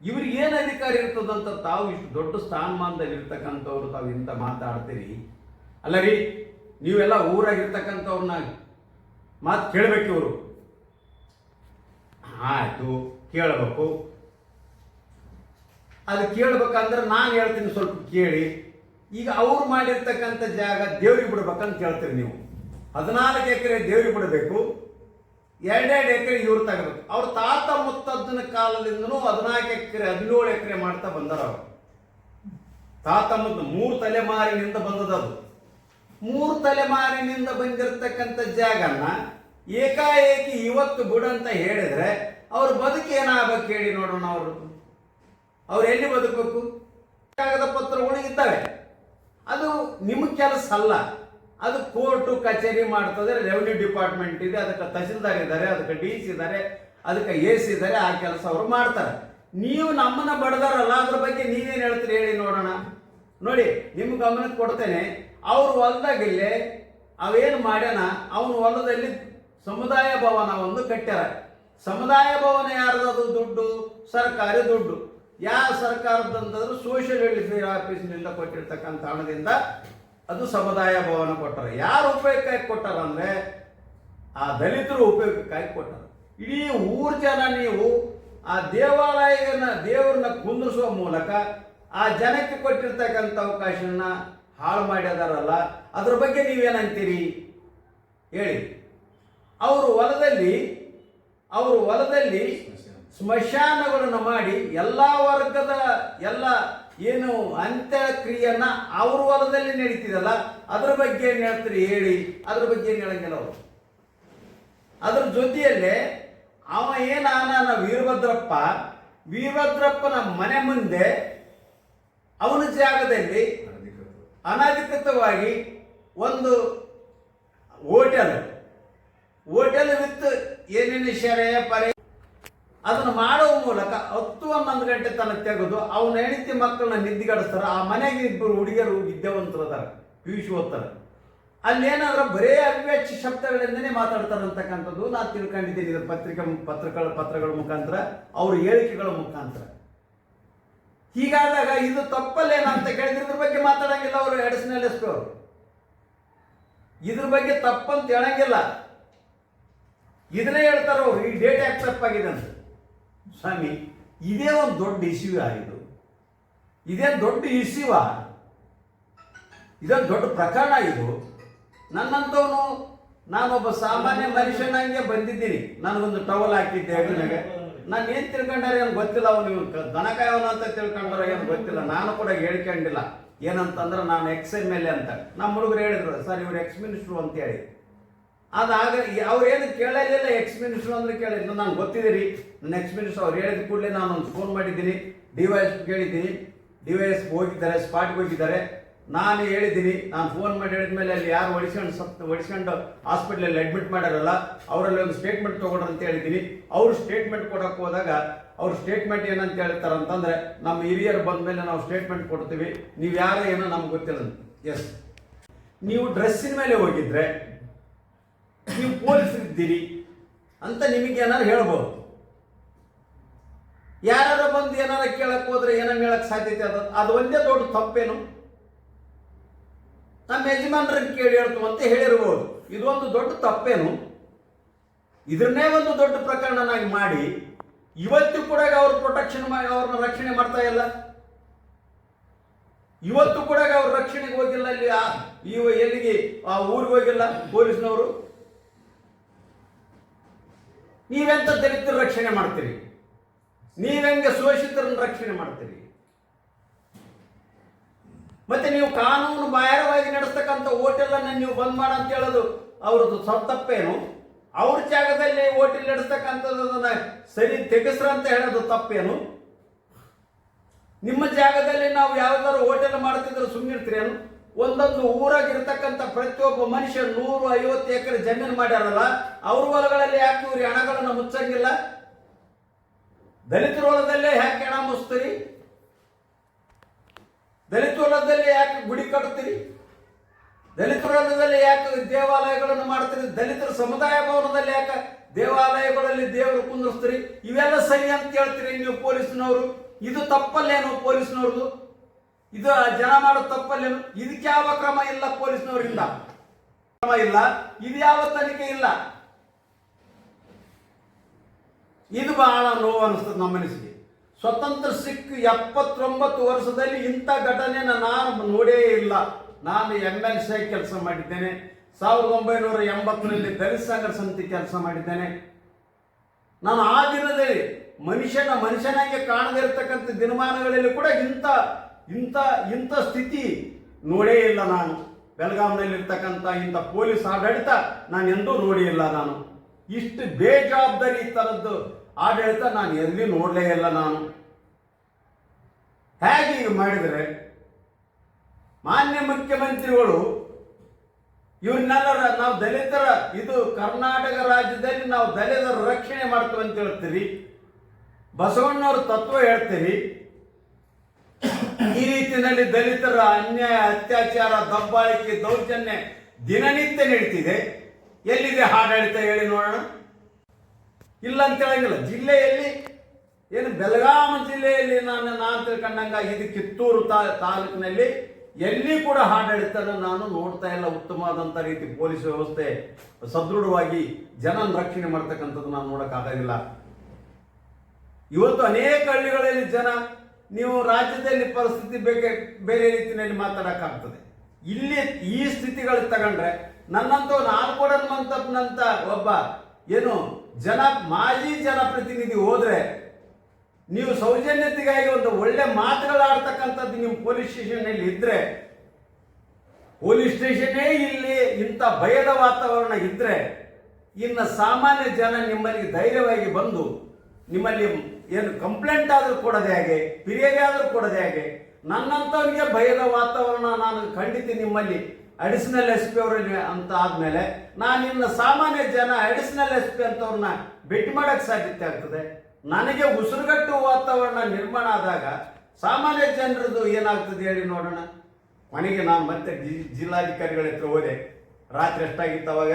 Speaker 2: ಇವ್ರಿಗೆ ಏನು ಅಧಿಕಾರ ಇರ್ತದಂತ ತಾವು ಇಷ್ಟು ದೊಡ್ಡ ಸ್ಥಾನಮಾನದಲ್ಲಿ ಇರ್ತಕ್ಕಂಥವ್ರು ತಾವು ಇಂಥ ಮಾತಾಡ್ತೀರಿ. ಅಲ್ಲ ರೀ, ನೀವೆಲ್ಲ ಊರಾಗಿರ್ತಕ್ಕಂಥವ್ರನ್ನ ಮಾತು ಕೇಳಬೇಕು. ಇವರು ಆಯ್ತು ಕೇಳಬೇಕು. ಅದು ಕೇಳ್ಬೇಕಂದ್ರೆ ನಾನು ಹೇಳ್ತೀನಿ, ಸ್ವಲ್ಪ ಕೇಳಿ. ಈಗ ಅವ್ರು ಮಾಡಿರ್ತಕ್ಕಂಥ ಜಾಗ ದೇವ್ರಿಗೆ ಬಿಡ್ಬೇಕಂತ ಕೇಳ್ತೀರಿ ನೀವು. 14 ಎಕರೆ ದೇವ್ರಿಗೆ ಬಿಡಬೇಕು, 2 ಎಕರೆ ಇವ್ರು ತಗೋಬೇಕು. ಅವ್ರ ತಾತ ಮುತ್ತಜ್ಜನ ಕಾಲದಿಂದನೂ 14 ಎಕರೆ 17 ಎಕರೆ ಮಾಡ್ತಾ ಬಂದಾರ. ಅವರು ತಾತ ಮುತ್ತ 3 ತಲೆಮಾರಿನಿಂದ ಬಂದದದು. 3 ತಲೆಮಾರಿನಿಂದ ಬಂದಿರತಕ್ಕಂಥ ಜಾಗನ ಏಕಾಏಕಿ ಇವತ್ತು ಬಿಡಂತ ಹೇಳಿದ್ರೆ ಅವ್ರ ಬದುಕು ಏನಾಗಬೇಕು ಹೇಳಿ ನೋಡೋಣ. ಅವ್ರು ಎಲ್ಲಿ ಬದುಕಬೇಕು? ಕಾಗದ ಪತ್ರಗಳು ಇದ್ದಾವೆ, ಅದು ನಿಮಗೆ ಕೆಲಸ ಅಲ್ಲ. ಅದು ಕೋರ್ಟು ಕಚೇರಿ ಮಾಡ್ತದೆ, ರೆವಿನ್ಯೂ ಡಿಪಾರ್ಟ್ಮೆಂಟ್ ಇದೆ, ಅದಕ್ಕೆ ತಹಸೀಲ್ದಾರ್ ಇದ್ದಾರೆ, ಅದಕ್ಕೆ DC ಇದ್ದಾರೆ, ಅದಕ್ಕೆ AC ಇದ್ದಾರೆ. ಆ ಕೆಲಸ ಅವರು ಮಾಡ್ತಾರೆ. ನೀವು ನಮ್ಮನ್ನ ಬಡದಾರಲ್ಲ, ಅದ್ರ ಬಗ್ಗೆ ನೀವೇನು ಹೇಳ್ತೀರಿ ಹೇಳಿ ನೋಡೋಣ. ನೋಡಿ, ನಿಮ್ಮ ಗಮನಕ್ಕೆ ಕೊಡ್ತೇನೆ. ಅವ್ರ ಹೊಲದಾಗಿಲ್ಲೇ ಅವೇನು ಮಾಡ್ಯಾನ, ಅವನ ಹೊಲದಲ್ಲಿ ಸಮುದಾಯ ಭವನವನ್ನು ಕಟ್ಟ್ಯಾರ. ಸಮುದಾಯ ಭವನ ಯಾರ್ದದು? ದುಡ್ಡು ಸರ್ಕಾರಿ ದುಡ್ಡು. ಯಾವ ಸರ್ಕಾರದಂತಂದ್ರೆ ಸೋಷಿಯಲ್ ವೆಲ್ಫೇರ್ ಆಫೀಸ್ನಿಂದ ಕೊಟ್ಟಿರ್ತಕ್ಕಂಥ ಹಣದಿಂದ ಅದು ಸಮುದಾಯ ಭವನ ಕೊಟ್ಟಾರ. ಯಾರು ಉಪಯೋಗಕ್ಕಾಗಿ ಕೊಟ್ಟಾರ ಅಂದರೆ ಆ ದಲಿತರು ಉಪಯೋಗಕ್ಕಾಗಿ ಕೊಟ್ಟಾರ. ಇಡೀ ಊರ್ ಜನ ನೀವು ಆ ದೇವರನ್ನ ಕುಂದಿರಿಸುವ ಮೂಲಕ ಆ ಜನಕ್ಕೆ ಕೊಟ್ಟಿರ್ತಕ್ಕಂಥ ಅವಕಾಶನ ಹಾಳು ಮಾಡಿದಾರಲ್ಲ, ಅದ್ರ ಬಗ್ಗೆ ನೀವೇನಂತೀರಿ ಹೇಳಿ. ಅವರು ಹೊಲದಲ್ಲಿ ಸ್ಮಶಾನಗಳನ್ನು ಮಾಡಿ ಎಲ್ಲ ವರ್ಗದ ಎಲ್ಲ ಏನು ಅಂತ್ಯಕ್ರಿಯೆಯನ್ನ ಅವ್ರ ಹೊಲದಲ್ಲಿ ನಡೀತಿದಲ್ಲ ಅದ್ರ ಬಗ್ಗೆ ಏನ್ ಹೇಳ್ತೀರಿ ಹೇಳಿ, ಅದ್ರ ಬಗ್ಗೆ ಏನ್ ಹೇಳಂಗಿಲ್ಲ ಅವರು. ಅದ್ರ ಜೊತೆಯಲ್ಲೇ ಅವ ಏನಾನ ವೀರಭದ್ರಪ್ಪನ ಮನೆ ಮುಂದೆ ಅವನ ಜಾಗದಲ್ಲಿ ಅನಧಿಕೃತವಾಗಿ ಒಂದು ಹೋಟೆಲ್ ವಿತ್ ಏನೇನು ಶರೆ ಪರೆ ಅದನ್ನು ಮಾಡುವ ಮೂಲಕ 10-11 ಗಂಟೆ ತನಕ ತೆಗೆದು ಅವನ ಹೆಂಡತಿ ಮಕ್ಕಳನ್ನ ನಿದ್ದಿಗಡಿಸ್ತಾರ. ಆ ಮನೆಗೆ ಇಬ್ಬರು ಹುಡುಗಿಯರು ವಿದ್ಯಾವಂತರು ಅದಾರ, PUC ಓದ್ತಾರೆ. ಅಲ್ಲೇನಾದ್ರೂ ಬರೇ ಅವ್ಯಾಚ್ಯ ಶಬ್ದಗಳಿಂದನೇ ಮಾತಾಡ್ತಾರೆ ಅಂತಕ್ಕಂಥದ್ದು ನಾನು ತಿಳ್ಕೊಂಡಿದ್ದೀನಿ. ಇದು ಪತ್ರಗಳ ಮುಖಾಂತರ, ಅವ್ರ ಹೇಳಿಕೆಗಳ ಮುಖಾಂತರ. ಹೀಗಾದಾಗ ಇದು ತಪ್ಪಲ್ಲೇನಂತ ಕೇಳಿದ್ರೆ ಇದ್ರ ಬಗ್ಗೆ ಮಾತಾಡಂಗಿಲ್ಲ ಅವರು. ಎಡಿಷನಲ್ SP ಅವರು ಇದ್ರ ಬಗ್ಗೆ ತಪ್ಪಂತ ಹೇಳಂಗಿಲ್ಲ, ಇದನ್ನೇ ಹೇಳ್ತಾರ ಅವರು. ಈ ಡೇಟ್ ಯಾಕೆ ತಪ್ಪಾಗಿದೆ ಅಂತ. ಸ್ವಾಮಿ, ಇದೇ ಒಂದು ದೊಡ್ಡ ಇಶ್ಯೂ ಇದು. ಇದೇನು ದೊಡ್ಡ ಇಶ್ಯೂವ? ಇದೊಂದು ದೊಡ್ಡ ಪ್ರಕರಣ ಇದು. ನನ್ನಂತವನು, ನಾನೊಬ್ಬ ಸಾಮಾನ್ಯ ಮನುಷ್ಯನಾಗೆ ಬಂದಿದ್ದೀನಿ. ನನಗೊಂದು ಟವಲ್ ಹಾಕಿದ್ದೆ ಹೆಗಲಿನಾಗೆ. ನಾನು ಏನು ತಿಳ್ಕೊಂಡಾರೆ ಏನು ಗೊತ್ತಿಲ್ಲ. ಅವನು ದನಕಾಯವನು ಅಂತ ತಿಳ್ಕೊಂಡ್ರೆ ಏನು ಗೊತ್ತಿಲ್ಲ. ನಾನು ಕೂಡ ಹೇಳ್ಕೊಂಡಿಲ್ಲ. ಏನಂತಂದ್ರೆ ನಾನು XMLA ಅಂತ. ನಮ್ಮ ಹುಡುಗರು ಹೇಳಿದ್ರು, ಸರ್ ಇವ್ರು ex-minister ಅಂತ ಹೇಳಿ. ಅದಾಗ ಅವ್ರೇನು ಕೇಳಲಿಲ್ಲ. ex-minister ಅಂದ್ರೆ ಕೇಳಿದ್ರು. ನಾನು ಗೊತ್ತಿದ್ದೀರಿ ನನ್ನ ex-minister. ಅವ್ರು ಹೇಳಿದ ಕೂಡಲೇ ನಾನು ಒಂದು ಫೋನ್ ಮಾಡಿದ್ದೀನಿ, DYSP ಕೇಳಿದ್ದೀನಿ. DYSP ಹೋಗಿದ್ದಾರೆ, ಸ್ಪಾಟ್ಗೆ ಹೋಗಿದ್ದಾರೆ. ನಾನು ಹೇಳಿದ್ದೀನಿ, ನಾನು ಫೋನ್ ಮಾಡಿ ಹೇಳಿದ್ಮೇಲೆ ಅಲ್ಲಿ ಯಾರು ಹೊಡಿಸ್ಕೊಂಡು ಹಾಸ್ಪಿಟ್ಲಲ್ಲಿ ಅಡ್ಮಿಟ್ ಮಾಡ್ಯಾರಲ್ಲ ಅವರಲ್ಲಿ ಒಂದು ಸ್ಟೇಟ್ಮೆಂಟ್ ತೊಗೊಳ್ರಿ ಅಂತ ಹೇಳಿದ್ದೀನಿ. ಅವರು ಸ್ಟೇಟ್ಮೆಂಟ್ ಕೊಡೋಕೆ ಹೋದಾಗ ಅವ್ರ ಸ್ಟೇಟ್ಮೆಂಟ್ ಏನಂತ ಹೇಳ್ತಾರೆ ಅಂತಂದರೆ, ನಮ್ಮ ಹಿರಿಯರು ಬಂದ ಮೇಲೆ ನಾವು ಸ್ಟೇಟ್ಮೆಂಟ್ ಕೊಡ್ತೀವಿ, ನೀವು ಯಾರು ಏನೋ ನಮ್ಗೆ ಗೊತ್ತಿಲ್ಲ. ಎಸ್, ನೀವು ಡ್ರೆಸ್ಸಿನ ಮೇಲೆ ಹೋಗಿದ್ರೆ ನೀವು ಪೊಲೀಸರಿದ್ದೀರಿ ಅಂತ ನಿಮಗೆ ಏನಾರು ಹೇಳ್ಬೋದು. ಯಾರು ಬಂದು ಏನಾರ ಕೇಳಕ್ಕೆ ಹೋದ್ರೆ ಏನಂಗೆ ಹೇಳಕ್ಕೆ ಸಾಧ್ಯತೆ ಅದು ಒಂದೇ ದೊಡ್ಡ ತಪ್ಪೇನು? ನಮ್ಮ ಯಜಮಾನ್ರನ್ನ ಕೇಳಿ ಹೇಳ್ತು ಅಂತ ಹೇಳಿರ್ಬೋದು. ಇದೊಂದು ದೊಡ್ಡ ತಪ್ಪೇನು? ಇದನ್ನೇ ಒಂದು ದೊಡ್ಡ ಪ್ರಕರಣನಾಗಿ ಮಾಡಿ ಇವತ್ತು ಕೂಡ ಅವ್ರ ಪ್ರೊಟೆಕ್ಷನ್ ಮಾಡಿ ಅವ್ರನ್ನ ರಕ್ಷಣೆ ಮಾಡ್ತಾ ಇಲ್ಲ. ಇವತ್ತು ಕೂಡ ಅವ್ರ ರಕ್ಷಣೆಗೆ ಹೋಗಿಲ್ಲ. ಅಲ್ಲಿ ಎಲ್ಲಿಗೆ ಆ ಊರಿಗೆ ಹೋಗಿಲ್ಲ ಪೊಲೀಸ್ನವರು. ನೀವೆಂತ ದಲಿತರ ರಕ್ಷಣೆ ಮಾಡ್ತೀರಿ? ನೀವೆಂಗೆ ಶೋಷಿತರನ್ನ ರಕ್ಷಣೆ ಮಾಡ್ತೀರಿ? ಮತ್ತೆ ನೀವು ಕಾನೂನು ಬಾಹಿರವಾಗಿ ನಡೆಸ್ತಕ್ಕಂಥ ಹೋಟೆಲನ್ನು ನೀವು ಬಂದ್ ಮಾಡ ಅಂತ ಹೇಳೋದು ಅವ್ರದ್ದು ತಪ್ಪೇನು? ಅವ್ರ ಜಾಗದಲ್ಲಿ ಹೋಟೆಲ್ ನಡೆಸ್ತಕ್ಕಂಥದ್ದನ್ನ ಸರಿ ತೆಗೆಸ್ರ ಅಂತ ಹೇಳೋದು ತಪ್ಪೇನು? ನಿಮ್ಮ ಜಾಗದಲ್ಲಿ ನಾವು ಯಾವ್ದಾದ್ರು ಹೋಟೆಲ್ ಮಾಡ್ತಿದ್ರೆ ಸುಮ್ಮನಿರ್ತೀರೇನು? ಒಂದೊಂದು ಊರಾಗಿರ್ತಕ್ಕಂಥ ಪ್ರತಿಯೊಬ್ಬ ಮನುಷ್ಯ 150 ಎಕರೆ ಜಮೀನು ಮಾಡ್ಯಾರಲ್ಲ, ಅವ್ರ ಹೊಲಗಳಲ್ಲಿ ಯಾಕೆ ಇವ್ರಿ ಹಣಗಳನ್ನು ಮುಚ್ಚಂಗಿಲ್ಲ? ದಲಿತರ ಹೊಲದಲ್ಲೇ ಯಾಕೆ ಹಣ ಮುಚ್ತೀರಿ? ದಲಿತ ಹೊಲದಲ್ಲಿ ಯಾಕೆ ಗುಡಿ ಕಟ್ತೀರಿ? ದಲಿತ ಹೊಲದಲ್ಲಿ ಯಾಕೆ ದೇವಾಲಯಗಳನ್ನು ಮಾಡ್ತೀರಿ? ದಲಿತರ ಸಮುದಾಯ ಭವನದಲ್ಲಿ ಯಾಕೆ ದೇವಾಲಯಗಳಲ್ಲಿ ದೇವರು ಕುಂದಿಸ್ತೀರಿ? ಇವೆಲ್ಲ ಸರಿ ಅಂತ ಹೇಳ್ತೀರಿ ನೀವು ಪೊಲೀಸ್ನವರು. ಇದು ತಪ್ಪಲ್ಲೇನು ಪೊಲೀಸ್ನವ್ರದ್ದು? ಇದು ಜನ ಮಾಡೋ ತಪ್ಪಲ್ಲೇನು? ಇದಕ್ಕೆ ಯಾವ ಕ್ರಮ ಇಲ್ಲ ಪೊಲೀಸ್ನವರಿಂದ? ಕ್ರಮ ಇಲ್ಲ, ಇದು ಯಾವ ತನಿಖೆ ಇಲ್ಲ. ಇದು ಬಹಳ ನೋವು ಅನಿಸ್ತದೆ ನಮ್ಮ ಮನಸ್ಸಿಗೆ. ಸ್ವತಂತ್ರ ಸಿಕ್ಕ 79 ವರ್ಷದಲ್ಲಿ ಇಂಥ ಘಟನೆಯನ್ನು ನಾನು ನೋಡೇ ಇಲ್ಲ. ನಾನು MLC ಕೆಲಸ ಮಾಡಿದ್ದೇನೆ. 1980ರಲ್ಲಿ ದಲಿತ ಸಂಘರ್ಷ ಸಮಿತಿ ಕೆಲಸ ಮಾಡಿದ್ದೇನೆ. ನಾನು ಆ ದಿನದಲ್ಲಿ ಮನುಷ್ಯನಾಗೆ ಕಾಣದೇ ಇರತಕ್ಕಂಥ ದಿನಮಾನಗಳಲ್ಲಿ ಕೂಡ ಇಂಥ ಸ್ಥಿತಿ ನೋಡೇ ಇಲ್ಲ. ನಾನು ಬೆಳಗಾವಿನಲ್ಲಿರ್ತಕ್ಕಂಥ ಇಂಥ ಪೊಲೀಸ್ ಆಡಳಿತ ನಾನು ಎಂದೂ ನೋಡೇ ಇಲ್ಲ. ನಾನು ಇಷ್ಟು ಬೇಜವಾಬ್ದಾರಿ ಥರದ್ದು ಆಡಳಿತ ನಾನು ಎಲ್ಲಿ ನೋಡಲೇ ಇಲ್ಲ. ನಾನು ಹೇಗೆ ಈಗ ಮಾಡಿದರೆ ಮಾನ್ಯ ಮುಖ್ಯಮಂತ್ರಿಗಳು ಇವ್ರನ್ನೆಲ್ಲರ ನಾವು ದಲಿತರ ಇದು ಕರ್ನಾಟಕ ರಾಜ್ಯದಲ್ಲಿ ನಾವು ದಲಿತರ ರಕ್ಷಣೆ ಮಾಡ್ತೀವಿ ಅಂತ ಹೇಳ್ತೀರಿ, ಬಸವಣ್ಣವ್ರ ತತ್ವ ಹೇಳ್ತೀರಿ. ಈ ರೀತಿಯಲ್ಲಿ ದಲಿತರ ಅನ್ಯಾಯ, ಅತ್ಯಾಚಾರ, ದಬ್ಬಾಳಿಕೆ, ದೌರ್ಜನ್ಯ ದಿನನಿತ್ಯ ನಡೀತಿದೆ. ಎಲ್ಲಿದೆ ಆಡಳಿತ ಹೇಳಿ ನೋಡೋಣ? ಇಲ್ಲ ಅಂತ ಹೇಳಂಗಿಲ್ಲ. ಜಿಲ್ಲೆಯಲ್ಲಿ ಏನು ಬೆಳಗಾವಿ ಜಿಲ್ಲೆಯಲ್ಲಿ ನಾನು ತಿಳ್ಕೊಂಡಂಗ ಇದು ಕಿತ್ತೂರು ತಾಲೂಕಿನಲ್ಲಿ ಎಲ್ಲಿ ಕೂಡ ಆಡಳಿತನ ನಾನು ನೋಡ್ತಾ ಇಲ್ಲ. ಉತ್ತಮವಾದಂಥ ರೀತಿ ಪೊಲೀಸ್ ವ್ಯವಸ್ಥೆ ಸದೃಢವಾಗಿ ಜನನ ರಕ್ಷಣೆ ಮಾಡ್ತಕ್ಕಂಥದ್ದು ನಾನು ನೋಡೋಕ್ಕಾಗೋದಿಲ್ಲ. ಇವತ್ತು ಅನೇಕ ಹಳ್ಳಿಗಳಲ್ಲಿ ನೀವು ರಾಜ್ಯದಲ್ಲಿ ಪರಿಸ್ಥಿತಿ ಬೇರೆ ರೀತಿಯಲ್ಲಿ ಮಾತಾಡೋಕ್ಕಾಗ್ತದೆ. ಇಲ್ಲಿ ಈ ಸ್ಥಿತಿಗಳು ತಗೊಂಡ್ರೆ ನನ್ನಂತ ನಾಲ್ಕೋಡನ್ ಮಂತಪ್ಪನಂತ ಒಬ್ಬ ಮಾಜಿ ಜನಪ್ರತಿನಿಧಿ ಹೋದ್ರೆ ನೀವು ಸೌಜನ್ಯತೆಗಾಗಿ ಒಂದು ಒಳ್ಳೆ ಮಾತುಗಳಾಡ್ತಕ್ಕಂಥದ್ದು ನಿಮ್ಮ ಪೊಲೀಸ್ ಸ್ಟೇಷನ್ನಲ್ಲಿ ಇದ್ರೆ, ಪೊಲೀಸ್ ಸ್ಟೇಷನ್ನೇ ಇಲ್ಲಿ ಇಂಥ ಭಯದ ವಾತಾವರಣ ಇದ್ರೆ, ಇನ್ನು ಸಾಮಾನ್ಯ ಜನ ನಿಮ್ಮಲ್ಲಿ ಧೈರ್ಯವಾಗಿ ಬಂದು ನಿಮ್ಮಲ್ಲಿ ಏನು ಕಂಪ್ಲೇಂಟ್ ಆದರೂ ಕೊಡದೆ ಹಾಗೆ, ಫಿರ್ಯಾದಿ ಆದರೂ ಕೊಡದೆ ಹಾಗೆ, ನನ್ನಂಥವ್ರಿಗೆ ಭಯದ ವಾತಾವರಣ ನಾನು ಖಂಡಿತ ನಿಮ್ಮಲ್ಲಿ ಅಡಿಷನಲ್ ಎಸ್ ಪಿ ಅವರಲ್ಲಿ ಅಂತ ಆದ್ಮೇಲೆ ನಾನು ಇನ್ನು ಸಾಮಾನ್ಯ ಜನ ಅಡಿಷನಲ್ ಎಸ್ ಪಿ ಅಂತವ್ರನ್ನ ಭೇಟಿ ಮಾಡಕ್ಕೆ ಸಾಧ್ಯತೆ ಆಗ್ತದೆ. ನನಗೆ ಉಸಿರುಗಟ್ಟುವ ವಾತಾವರಣ ನಿರ್ಮಾಣ ಆದಾಗ ಸಾಮಾನ್ಯ ಜನರದ್ದು ಏನಾಗ್ತದೆ ಹೇಳಿ ನೋಡೋಣ. ಕೊನೆಗೆ ನಾನು ಮತ್ತೆ ಜಿಲ್ಲಾಧಿಕಾರಿಗಳ ಹತ್ರ ಹೋದೆ. ರಾತ್ರಿ ಎಷ್ಟಾಗಿತ್ತು ಅವಾಗ,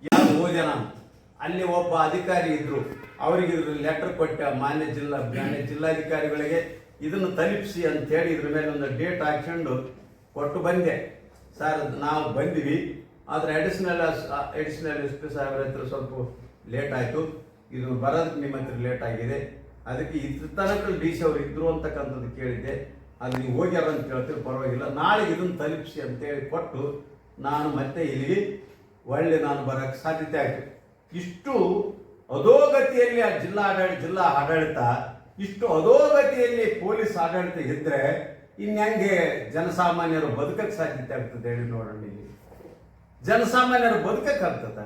Speaker 2: ಯಾರು ಹೋದೆ ನಾನು. ಅಲ್ಲಿ ಒಬ್ಬ ಅಧಿಕಾರಿ ಇದ್ರು, ಅವರಿಗೆ ಲೆಟರ್ ಕೊಟ್ಟೆ, ಮಾನ್ಯ ಜಿಲ್ಲಾಧಿಕಾರಿಗಳಿಗೆ ಇದನ್ನು ತಲುಪಿಸಿ ಅಂತ ಹೇಳಿ ಇದ್ರ ಮೇಲೆ ಒಂದು ಡೇಟ್ ಹಾಕ್ಕೊಂಡು ಕೊಟ್ಟು ಬಂದೆ. ಸರ್ ನಾವು ಬಂದಿವಿ, ಆದರೆ ಅಡಿಷನಲ್ ಎಸ್ ಪಿ ಸಾಹೇಬ್ರ ಹತ್ರ ಸ್ವಲ್ಪ ಲೇಟ್ ಆಯಿತು, ಇದು ಬರೋದಕ್ಕೆ ನಿಮ್ಮ ಹತ್ರ ಲೇಟ್ ಆಗಿದೆ, ಅದಕ್ಕೆ ಇದ್ರ ತನಕ ಡಿ ಸಿ ಅವ್ರು ಇದ್ರು ಅಂತಕ್ಕಂಥದ್ದು ಕೇಳಿದ್ದೆ, ಅದು ನೀವು ಹೋಗ್ಯಾರ ಅಂತ ಕೇಳ್ತೀವಿ, ಪರವಾಗಿಲ್ಲ, ನಾಳೆ ಇದನ್ನು ತಲುಪಿಸಿ ಅಂತೇಳಿ ಕೊಟ್ಟು ನಾನು ಮತ್ತೆ ಇಲ್ಲಿಗೆ ಒಳ್ಳೆ ನಾನು ಬರೋಕ್ಕೆ ಸಾಧ್ಯತೆ ಆಯಿತು. ಇಷ್ಟು ಅಧೋಗತಿಯಲ್ಲಿ ಆ ಜಿಲ್ಲಾ ಆಡಳಿತ, ಇಷ್ಟು ಅಧೋಗತಿಯಲ್ಲಿ ಪೊಲೀಸ್ ಆಡಳಿತ ಇದ್ದರೆ ಇನ್ಹಂಗೆ ಜನಸಾಮಾನ್ಯರು ಬದುಕಕ್ಕೆ ಸಾಧ್ಯತೆ ಆಗ್ತದೆ ಹೇಳಿ ನೋಡೋಣ. ಇಲ್ಲಿ ಜನಸಾಮಾನ್ಯರು ಬದುಕಕ್ಕಾಗ್ತದ,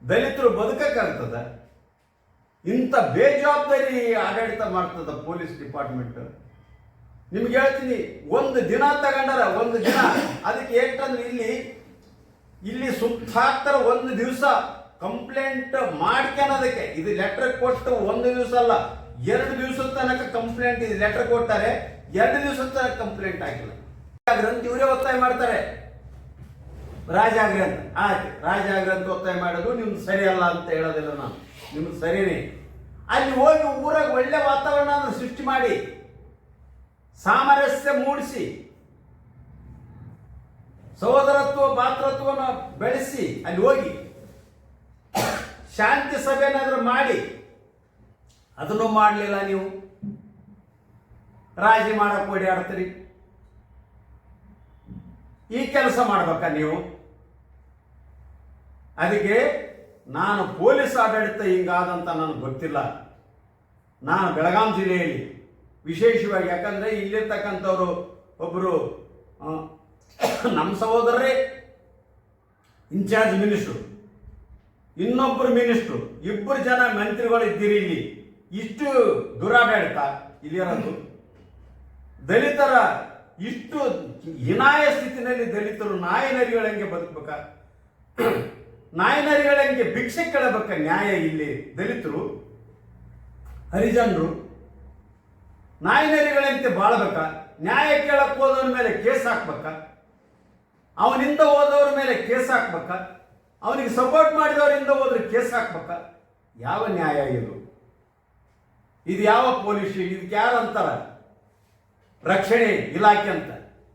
Speaker 2: ದಲಿತರು ಬದುಕಕ್ಕಾಗ್ತದ? ಇಂಥ ಬೇಜವಾಬ್ದಾರಿ ಆಡಳಿತ ಮಾಡ್ತದ ಪೊಲೀಸ್ ಡಿಪಾರ್ಟ್ಮೆಂಟ್. ನಿಮ್ಗೆ ಹೇಳ್ತೀನಿ, ಒಂದು ದಿನ ತಗೊಂಡಾರ, ಒಂದು ದಿನ ಅದಕ್ಕೆ ಏಟಂದ್ರೆ ಇಲ್ಲಿ ಸುತ್ತಾಕ್ತಾರ. ಒಂದು ದಿವಸ ಕಂಪ್ಲೇಂಟ್ ಮಾಡ್ಕೊಳೋದಕ್ಕೆ ಇದು ಲೆಟರ್ ಕೊಟ್ಟು ಒಂದು ದಿವಸ ಅಲ್ಲ, 2 ದಿವಸದ ತನಕ ಕಂಪ್ಲೇಂಟ್, ಇದು ಲೆಟರ್ ಕೊಟ್ಟಾರೆ 2 ದಿವಸದ ತನಕ ಕಂಪ್ಲೇಂಟ್ ಆಗಿಲ್ಲ. ಅಂತ ಇವರೇ ಒತ್ತಾಯ ಮಾಡ್ತಾರೆ, ರಾಜಾಗ್ರಿ ಅಂತ. ಆಯ್ತು, ರಾಜಾಗ್ರಿ ಅಂತ ಒತ್ತಾಯ ಮಾಡೋದು ನಿಮ್ದು ಸರಿಯಲ್ಲ ಅಂತ ಹೇಳೋದಿಲ್ಲ ನಾನು, ನಿಮ್ದು ಸರಿನೇ. ಅಲ್ಲಿ ಹೋಗಿ ಊರಾಗ ಒಳ್ಳೆ ವಾತಾವರಣ ಸೃಷ್ಟಿ ಮಾಡಿ, ಸಾಮರಸ್ಯ ಮೂಡಿಸಿ, ಸಹೋದರತ್ವ ಭಾತೃತ್ವವನ್ನು ಬೆಳೆಸಿ, ಅಲ್ಲಿ ಹೋಗಿ ಶಾಂತಿ ಸಭೆನಾದ್ರೂ ಮಾಡಿ. ಅದನ್ನು ಮಾಡಲಿಲ್ಲ. ನೀವು ರಾಜಿ ಮಾಡಕ್ಕೆ ಓಡಾಡ್ತೀರಿ. ಈ ಕೆಲಸ ಮಾಡ್ಬೇಕಾ ನೀವು? ಅದಕ್ಕೆ ನಾನು ಪೊಲೀಸ್ ಆಡಳಿತ ಹಿಂಗಾದಂತ ನನಗೆ ಗೊತ್ತಿಲ್ಲ. ನಾನು ಬೆಳಗಾಂ ಜಿಲ್ಲೆಯಲ್ಲಿ ವಿಶೇಷವಾಗಿ, ಯಾಕಂದ್ರೆ ಇಲ್ಲಿರ್ತಕ್ಕಂಥವ್ರು ಒಬ್ಬರು ನಮ್ಮ ಸಹೋದರರೇ ಇನ್ಚಾರ್ಜ್ ಮಿನಿಸ್ಟ್ರು, ಇನ್ನೊಬ್ಬರು ಮಿನಿಸ್ಟ್ರು, 2 ಜನ ಮಂತ್ರಿಗಳು ಇದ್ದೀರಿ. ಇಲ್ಲಿ ಇಷ್ಟು ದುರಾಡಳಿತ ಇಲ್ಲಿರೋದು. ದಲಿತರ ಇಷ್ಟು ಹೀನಾಯ ಸ್ಥಿತಿನಲ್ಲಿ ದಲಿತರು ನಾಯಿನರಿಗಳಂಗೆ ಬದುಕಬೇಕ, ನಾಯಿನರಿಗಳಂಗೆ ಭಿಕ್ಷೆ ಕೇಳಬೇಕ ನ್ಯಾಯ? ಇಲ್ಲಿ ದಲಿತರು ಹರಿಜನರು ನಾಯಿನರಿಗಳಂತೆ ಬಾಳ್ಬೇಕ? ನ್ಯಾಯ ಕೇಳಕ್ ಹೋದವ್ರ ಮೇಲೆ ಕೇಸ್ ಹಾಕ್ಬೇಕ? ಅವನಿಂದ ಹೋದವ್ರ ಮೇಲೆ ಕೇಸ್ ಹಾಕ್ಬೇಕ? ಅವನಿಗೆ ಸಪೋರ್ಟ್ ಮಾಡಿದವರಿಂದ ಹೋದ್ರೆ ಕೇಸ್ ಹಾಕ್ಬೇಕ? ಯಾವ ನ್ಯಾಯ ಇದು? ಇದು ಯಾವ ಪೊಲೀಸ್? ಇದಕ್ಕೆ ಯಾರು ಅಂತಾರ? ರಕ್ಷಣೆ ಇಲಾಖೆ ಅಂತ.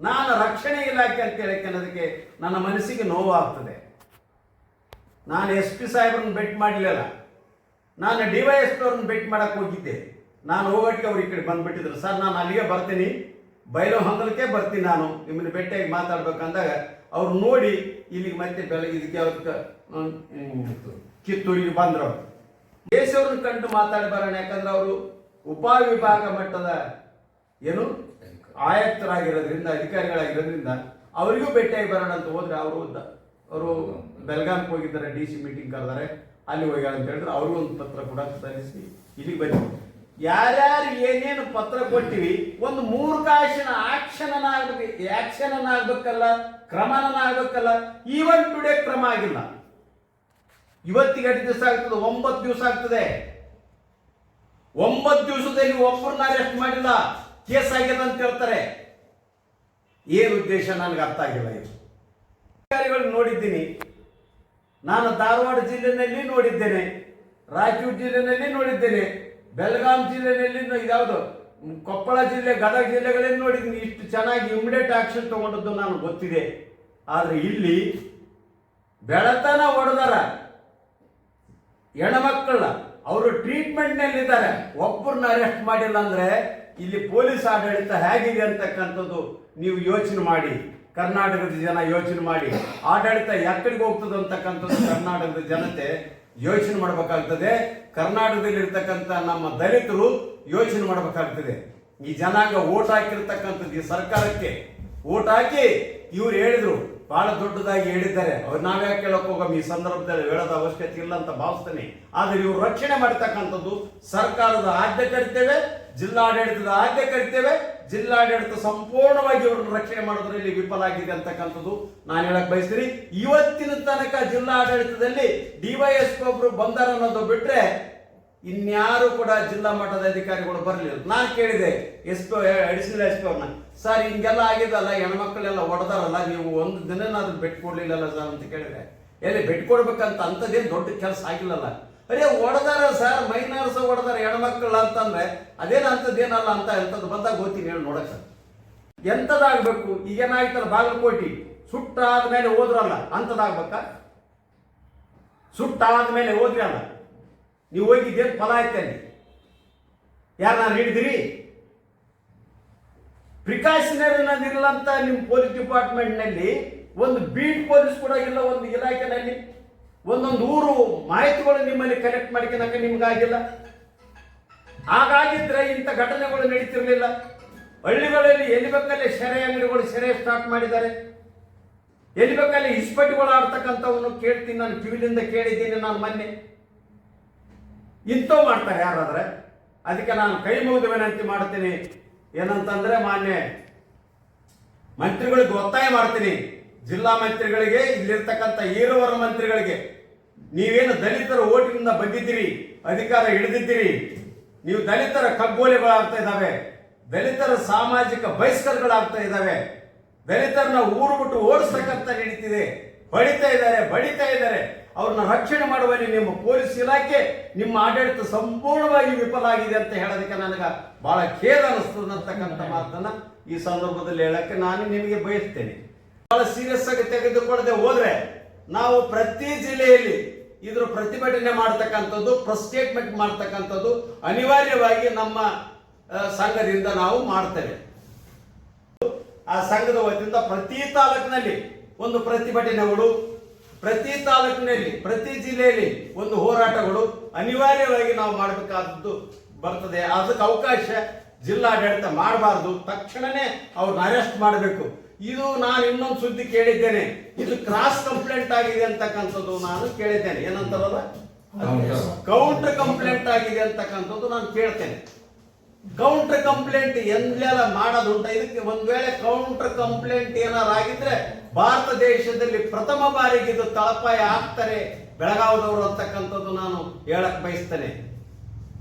Speaker 2: ನಾನು ರಕ್ಷಣೆ ಇಲಾಖೆ ಅಂತ ಹೇಳಕ್ಕೆ ಅನ್ನೋದಕ್ಕೆ ನನ್ನ ಮನಸ್ಸಿಗೆ ನೋವು ಆಗ್ತದೆ. ನಾನು ಎಸ್ ಪಿ ಸಾಹೇಬ್ರನ್ನ ಭೇಟಿ ಮಾಡಲಿಲ್ಲ, ನಾನು DYSP ಅವ್ರನ್ನ ಭೇಟಿ ಮಾಡಕ್ಕೆ ಹೋಗಿದ್ದೆ. ನಾನು ಹೋಗೋಕ್ಕೆ ಅವ್ರು ಈ ಕಡೆ ಬಂದ್ಬಿಟ್ಟಿದ್ರು. ಸರ್ ನಾನು ಅಲ್ಲಿಗೆ ಬರ್ತೀನಿ, ಬೈಲೋ ಹೊಂದಲಿಕ್ಕೆ ಬರ್ತೀನಿ, ನಾನು ನಿಮ್ಮನ್ನು ಭೇಟಿಯಾಗಿ ಮಾತಾಡ್ಬೇಕಂದಾಗ ಅವ್ರು ನೋಡಿ ಇಲ್ಲಿಗೆ ಮತ್ತೆ ಬೆಳಗ್ಗೆ ಇದಕ್ಕೆ ಅವ್ರ ಕಿತ್ತೂರಿಗೆ ಬಂದ್ರು. ದೇಶವ್ರನ್ನ ಕಂಡು ಮಾತಾಡಿ ಬರೋಣ, ಯಾಕಂದ್ರೆ ಅವರು ಉಪವಿಭಾಗ ಮಟ್ಟದ ಏನು ಆಯುಕ್ತರಾಗಿರೋದ್ರಿಂದ, ಅಧಿಕಾರಿಗಳಾಗಿರೋದ್ರಿಂದ ಅವರಿಗೂ ಭೇಟಿಯಾಗಿ ಬರೋಣ ಅಂತ ಹೋದ್ರೆ ಅವರು ಬೆಳಗಾಂಗೆ ಹೋಗಿದ್ದಾರೆ, DC ಮೀಟಿಂಗ್ ಕರೆದಾರೆ, ಅಲ್ಲಿ ಹೋಗ್ಯಾರ ಅಂತ ಹೇಳಿದ್ರೆ ಅವ್ರಿಗೂ ಒಂದು ಪತ್ರ ಕೂಡ ಸಲ್ಲಿಸಿ ಇಲ್ಲಿಗೆ ಬಂದಿವಿ. ಯಾರ್ಯಾರು ಏನೇನು ಪತ್ರ ಕೊಟ್ಟಿವಿ, ಒಂದು 3 ಕಾಸಿನ ಆಕ್ಷನ್ ಆಗ್ಬೇಕಲ್ಲ, ಕ್ರಮನ ಆಗ್ಬೇಕಲ್ಲ. ಈವನ್ ಟುಡೇ ಕ್ರಮ ಆಗಿಲ್ಲ. ಇವತ್ತಿಗೆ 8 ದಿವಸ ಆಗ್ತದೆ, 9 ದಿವಸ ಆಗ್ತದೆ. 9 ದಿವಸದಲ್ಲಿ ಒಬ್ಬರನ್ನ ಅರೆಸ್ಟ್ ಮಾಡಿಲ್ಲ, ಕೇಸ್ ಆಗಿದೆ ಅಂತ ಹೇಳ್ತಾರೆ. ಏನು ಉದ್ದೇಶ ನನಗೆ ಅರ್ಥ ಆಗಿಲ್ಲ. ಇದು ಅಧಿಕಾರಿಗಳು ನೋಡಿದ್ದೀನಿ, ನಾನು ಧಾರವಾಡ ಜಿಲ್ಲೆಯಲ್ಲಿ ನೋಡಿದ್ದೇನೆ, ರಾಯಚೂರು ಜಿಲ್ಲೆಯಲ್ಲಿ ನೋಡಿದ್ದೇನೆ, ಬೆಳಗಾಂ ಜಿಲ್ಲೆಯಲ್ಲಿ, ಇದಾವುದು ಕೊಪ್ಪಳ ಜಿಲ್ಲೆ, ಗದಗ ಜಿಲ್ಲೆಗಳಲ್ಲಿ ನೋಡಿದ್ದೀನಿ. ಇಷ್ಟು ಚೆನ್ನಾಗಿ ಇಮಿಡಿಯೇಟ್ ಆಕ್ಷನ್ ತಗೊಂಡದ್ದು ನಾನು ಗೊತ್ತಿದೆ. ಆದರೆ ಇಲ್ಲಿ ಬೆಳತನ ಹೊಡೆದಾರ ಹೆಣ್ಮಕ್ಕಳ, ಅವರು ಟ್ರೀಟ್ಮೆಂಟ್ನಲ್ಲಿದ್ದಾರೆ, ಒಬ್ಬರನ್ನ ಅರೆಸ್ಟ್ ಮಾಡಿಲ್ಲ ಅಂದ್ರೆ ಇಲ್ಲಿ ಪೊಲೀಸ್ ಆಡಳಿತ ಹೇಗಿದೆ ಅಂತಕ್ಕಂಥದ್ದು ನೀವು ಯೋಚನೆ ಮಾಡಿ. ಕರ್ನಾಟಕದ ಜನ ಯೋಚನೆ ಮಾಡಿ, ಆಡಳಿತ ಎಕ್ಕಡಿಗೆ ಹೋಗ್ತದೆ ಅಂತಕ್ಕಂಥದ್ದು ಕರ್ನಾಟಕದ ಜನತೆ
Speaker 3: ಯೋಚನೆ ಮಾಡಬೇಕಾಗ್ತದೆ. ಕರ್ನಾಟಕದಲ್ಲಿ ಇರ್ತಕ್ಕಂಥ ನಮ್ಮ ದಲಿತರು ಯೋಚನೆ ಮಾಡಬೇಕಾಗ್ತದೆ. ಈ ಜನಾಂಗ ಓಟ್ ಹಾಕಿರ್ತಕ್ಕಂಥದ್ದು ಈ ಸರ್ಕಾರಕ್ಕೆ ಓಟ್ ಹಾಕಿ ಇವ್ರು ಹೇಳಿದ್ರು, ಬಹಳ ದೊಡ್ಡದಾಗಿ ಹೇಳಿದ್ದಾರೆ. ಅವ್ರು ನಾವ್ಯಾಕೆ ಕೇಳಕ್ ಹೋಗಮ್, ಈ ಸಂದರ್ಭದಲ್ಲಿ ಹೇಳೋದ ಅವಶ್ಯಕತೆ ಇಲ್ಲ ಅಂತ ಭಾವಿಸ್ತೇನೆ. ಆದ್ರೆ ಇವ್ರು ರಕ್ಷಣೆ ಮಾಡ್ತಕ್ಕಂಥದ್ದು ಸರ್ಕಾರದ ಆದ್ಯ ಕರ್ತೇವೆ, ಜಿಲ್ಲಾಡಳಿತದ ಆದ್ಯ ಕರ್ತೇವೆ. ಜಿಲ್ಲಾಡಳಿತ ಸಂಪೂರ್ಣವಾಗಿ ಇವ್ರನ್ನ ರಕ್ಷಣೆ ಮಾಡೋದ್ರಲ್ಲಿ ವಿಫಲ ಆಗಿದೆ ಅಂತಕ್ಕಂಥದ್ದು ನಾನು ಹೇಳಕ್ ಬಯಸ್ತೀನಿ. ಇವತ್ತಿನ ತನಕ ಜಿಲ್ಲಾಡಳಿತದಲ್ಲಿ ಡಿವೈಎಸ್ಪಿ ಒಬ್ರು ಬಂದಾರ ಅನ್ನೋದು ಬಿಟ್ರೆ ಇನ್ಯಾರು ಕೂಡ ಜಿಲ್ಲಾ ಮಟ್ಟದ ಅಧಿಕಾರಿಗಳು ಬರಲಿಲ್ಲ. ನಾನು ಕೇಳಿದೆ ಅಡಿಷನಲ್ ಎಸ್ ಪಿ ಅವ್ರನ್ನ, ಸರ್ ಹಿಂಗೆಲ್ಲ ಆಗಿದಲ್ಲ, ಹೆಣ್ಮಕ್ಳೆಲ್ಲ ಹೊಡೆದಾರಲ್ಲ, ನೀವು ಒಂದು ದಿನನಾದ್ರೂ ಬೆಟ್ ಕೊಡ್ಲಿಲ್ಲಲ್ಲ ಸರ್ ಅಂತ ಕೇಳಿದೆ. ಎಲ್ಲಿ ಬೆಟ್ ಕೊಡ್ಬೇಕಂತ ಅಂತದೇನು ದೊಡ್ಡ ಕೆಲಸ ಆಗಿಲ್ಲಲ್ಲ. ಅರೇ ಹೊಡೆದಾರ ಸರ್, ಮೈನರ್ಸ್ ಹೊಡೆದಾರ ಹೆಣ್ಮಕ್ಳು ಅಂತಂದ್ರೆ ಅದೇನು ಅಂತದೇನಲ್ಲ ಅಂತ ಎಂಥದ್ದು ಬಂದಾಗ ಗೊತ್ತೀನಿ ಹೇಳಿ ನೋಡಕ್. ಎಂಥದ್ದಾಗಬೇಕು? ಈಗೇನಾಯ್ತಲ್ಲ ಬಾಗಲಕೋಟೆ ಸುಟ್ಟಾದ್ಮೇಲೆ ಹೋದ್ರಲ್ಲ ಅಂಥದ್ದಾಗ್ಬೇಕಾ? ಸುಟ್ಟಾದ್ಮೇಲೆ ಹೋದ್ರಿ ಅಲ್ಲ, ನೀವು ಹೋಗಿದ್ದೇನು ಫಲ ಆಯ್ತೇನೆ? ಯಾರನ್ನ ಹಿಡಿದಿರಿ? ಪ್ರಿಕಾಷನರಿನದಿಲ್ಲ ಅಂತ ನಿಮ್ಮ ಪೊಲೀಸ್ ಡಿಪಾರ್ಟ್ಮೆಂಟ್ನಲ್ಲಿ ಒಂದು ಬೀಟ್ ಪೊಲೀಸ್ ಕೂಡ ಇಲ್ಲ. ಒಂದು ಇಲಾಖೆನಲ್ಲಿ ಒಂದೊಂದು ಊರು ಮಾಹಿತಿಗಳು ನಿಮ್ಮಲ್ಲಿ ಕಲೆಕ್ಟ್ ಮಾಡ್ಕೊಳಕ್ಕೆ ನಿಮ್ಗಾಗಿಲ್ಲ. ಹಾಗಾಗಿದ್ರೆ ಇಂಥ ಘಟನೆಗಳು ನಡೀತಿರ್ಲಿಲ್ಲ. ಹಳ್ಳಿಗಳಲ್ಲಿ ಎಲ್ಲಿ ಬೇಕಲ್ಲಿ ಸೆರೆ ಅಂಗಡಿಗಳು ಸೆರೆ ಸ್ಟಾರ್ಟ್ ಮಾಡಿದ್ದಾರೆ. ಎಲ್ಲಿ ಬೇಕಲ್ಲಿ ಇಸ್ಪಟ್ಟಿಗಳು ಆಡ್ತಕ್ಕಂಥವನ್ನು ಕೇಳ್ತೀನಿ, ನಾನು ಕಿವಿಲಿಂದ ಕೇಳಿದ್ದೀನಿ ನಾನು ಮೊನ್ನೆ. ಇಂಥವು ಮಾಡ್ತಾರೆ ಯಾರಾದ್ರೆ. ಅದಕ್ಕೆ ನಾನು ಕೈ ಮುಗಿದು ವಿನಂತಿ ಮಾಡ್ತೀನಿ, ಏನಂತಂದ್ರೆ ಮಾನ್ಯ ಮಂತ್ರಿಗಳಿಗೆ ಒತ್ತಾಯ ಮಾಡ್ತೀನಿ, ಜಿಲ್ಲಾ ಮಂತ್ರಿಗಳಿಗೆ, ಇಲ್ಲಿರ್ತಕ್ಕಂಥ ಈರುವರ ಮಂತ್ರಿಗಳಿಗೆ, ನೀವೇನು ದಲಿತರ ಓಟಿನಿಂದ ಬಂದಿದ್ದೀರಿ, ಅಧಿಕಾರ ಹಿಡಿದಿದ್ದೀರಿ, ನೀವು ದಲಿತರ ಕಗ್ಗೋಲೆಗಳಾಗ್ತಾ ಇದ್ದಾವೆ, ದಲಿತರ ಸಾಮಾಜಿಕ ಬಹಿಷ್ಕಾರಗಳಾಗ್ತಾ ಇದ್ದಾವೆ, ದಲಿತರನ್ನ ಊರು ಬಿಟ್ಟು ಓಡಿಸ್ತಕ್ಕಂಥ ನಡೀತಿದೆ, ಬಡಿತಾ ಇದ್ದಾರೆ. ಅವ್ರನ್ನ ರಕ್ಷಣೆ ಮಾಡುವಲ್ಲಿ ನಿಮ್ಮ ಪೊಲೀಸ್ ಇಲಾಖೆ, ನಿಮ್ಮ ಆಡಳಿತ ಸಂಪೂರ್ಣವಾಗಿ ವಿಫಲ ಆಗಿದೆ ಅಂತ ಹೇಳೋದಕ್ಕೆ ನನಗೆ ಬಹಳ ಖೇದ ಅನಿಸ್ತದೆ ಅಂತಕ್ಕಂಥ ಮಾತನ್ನ ಈ ಸಂದರ್ಭದಲ್ಲಿ ಹೇಳಕ್ಕೆ ನಾನು ನಿಮಗೆ ಬಯಸ್ತೇನೆ. ಬಹಳ ಸೀರಿಯಸ್ ಆಗಿ ತೆಗೆದುಕೊಳ್ಳದೆ ಹೋದ್ರೆ ನಾವು ಪ್ರತಿ ಜಿಲ್ಲೆಯಲ್ಲಿ ಇದ್ರ ಪ್ರತಿಭಟನೆ ಮಾಡ್ತಕ್ಕಂಥದ್ದು, ಪ್ರೆಸ್ ಸ್ಟೇಟ್ಮೆಂಟ್ ಮಾಡ್ತಕ್ಕಂಥದ್ದು ಅನಿವಾರ್ಯವಾಗಿ ನಮ್ಮ ಸಂಘದಿಂದ ನಾವು ಮಾಡ್ತೇವೆ. ಆ ಸಂಘದ ವತಿಯಿಂದ ಪ್ರತಿ ತಾಲೂಕಿನಲ್ಲಿ ಒಂದು ಪ್ರತಿಭಟನೆಗಳು, ಪ್ರತಿ ತಾಲೂಕಿನಲ್ಲಿ ಪ್ರತಿ ಜಿಲ್ಲೆಯಲ್ಲಿ ಒಂದು ಹೋರಾಟಗಳು ಅನಿವಾರ್ಯವಾಗಿ ನಾವು ಮಾಡಬೇಕಾದದ್ದು ಬರ್ತದೆ. ಅದಕ್ಕೆ ಅವಕಾಶ ಜಿಲ್ಲಾಡಳಿತ ಮಾಡಬಾರ್ದು, ತಕ್ಷಣನೇ ಅವ್ರನ್ನ ಅರೆಸ್ಟ್ ಮಾಡಬೇಕು. ಇದು ನಾನು ಇನ್ನೊಂದು ಸುದ್ದಿ ಕೇಳಿದ್ದೇನೆ, ಇದು ಕ್ರಾಸ್ ಕಂಪ್ಲೇಂಟ್ ಆಗಿದೆ ಅಂತಕ್ಕಂಥದ್ದು ನಾನು ಕೇಳಿದ್ದೇನೆ. ಏನಂತಾರಲ್ಲ, ಕೌಂಟರ್ ಕಂಪ್ಲೇಂಟ್ ಆಗಿದೆ ಅಂತಕ್ಕಂಥದ್ದು ನಾನು ಕೇಳ್ತೇನೆ. ಕೌಂಟರ್ ಕಂಪ್ಲೇಂಟ್ ಎಂದೆಲ್ಲ ಮಾಡೋದುಂಟ? ಇದಕ್ಕೆ ಒಂದ್ ವೇಳೆ ಕೌಂಟರ್ ಕಂಪ್ಲೇಂಟ್ ಏನಾರು ಆಗಿದ್ರೆ ಭಾರತ ದೇಶದಲ್ಲಿ ಪ್ರಥಮ ಬಾರಿಗೆ ಇದು ತಳಪಾಯ ಆಗ್ತಾರೆ ಬೆಳಗಾವದವರು ಅಂತಕ್ಕಂಥದ್ದು ನಾನು ಹೇಳಕ್ ಬಯಸ್ತೇನೆ.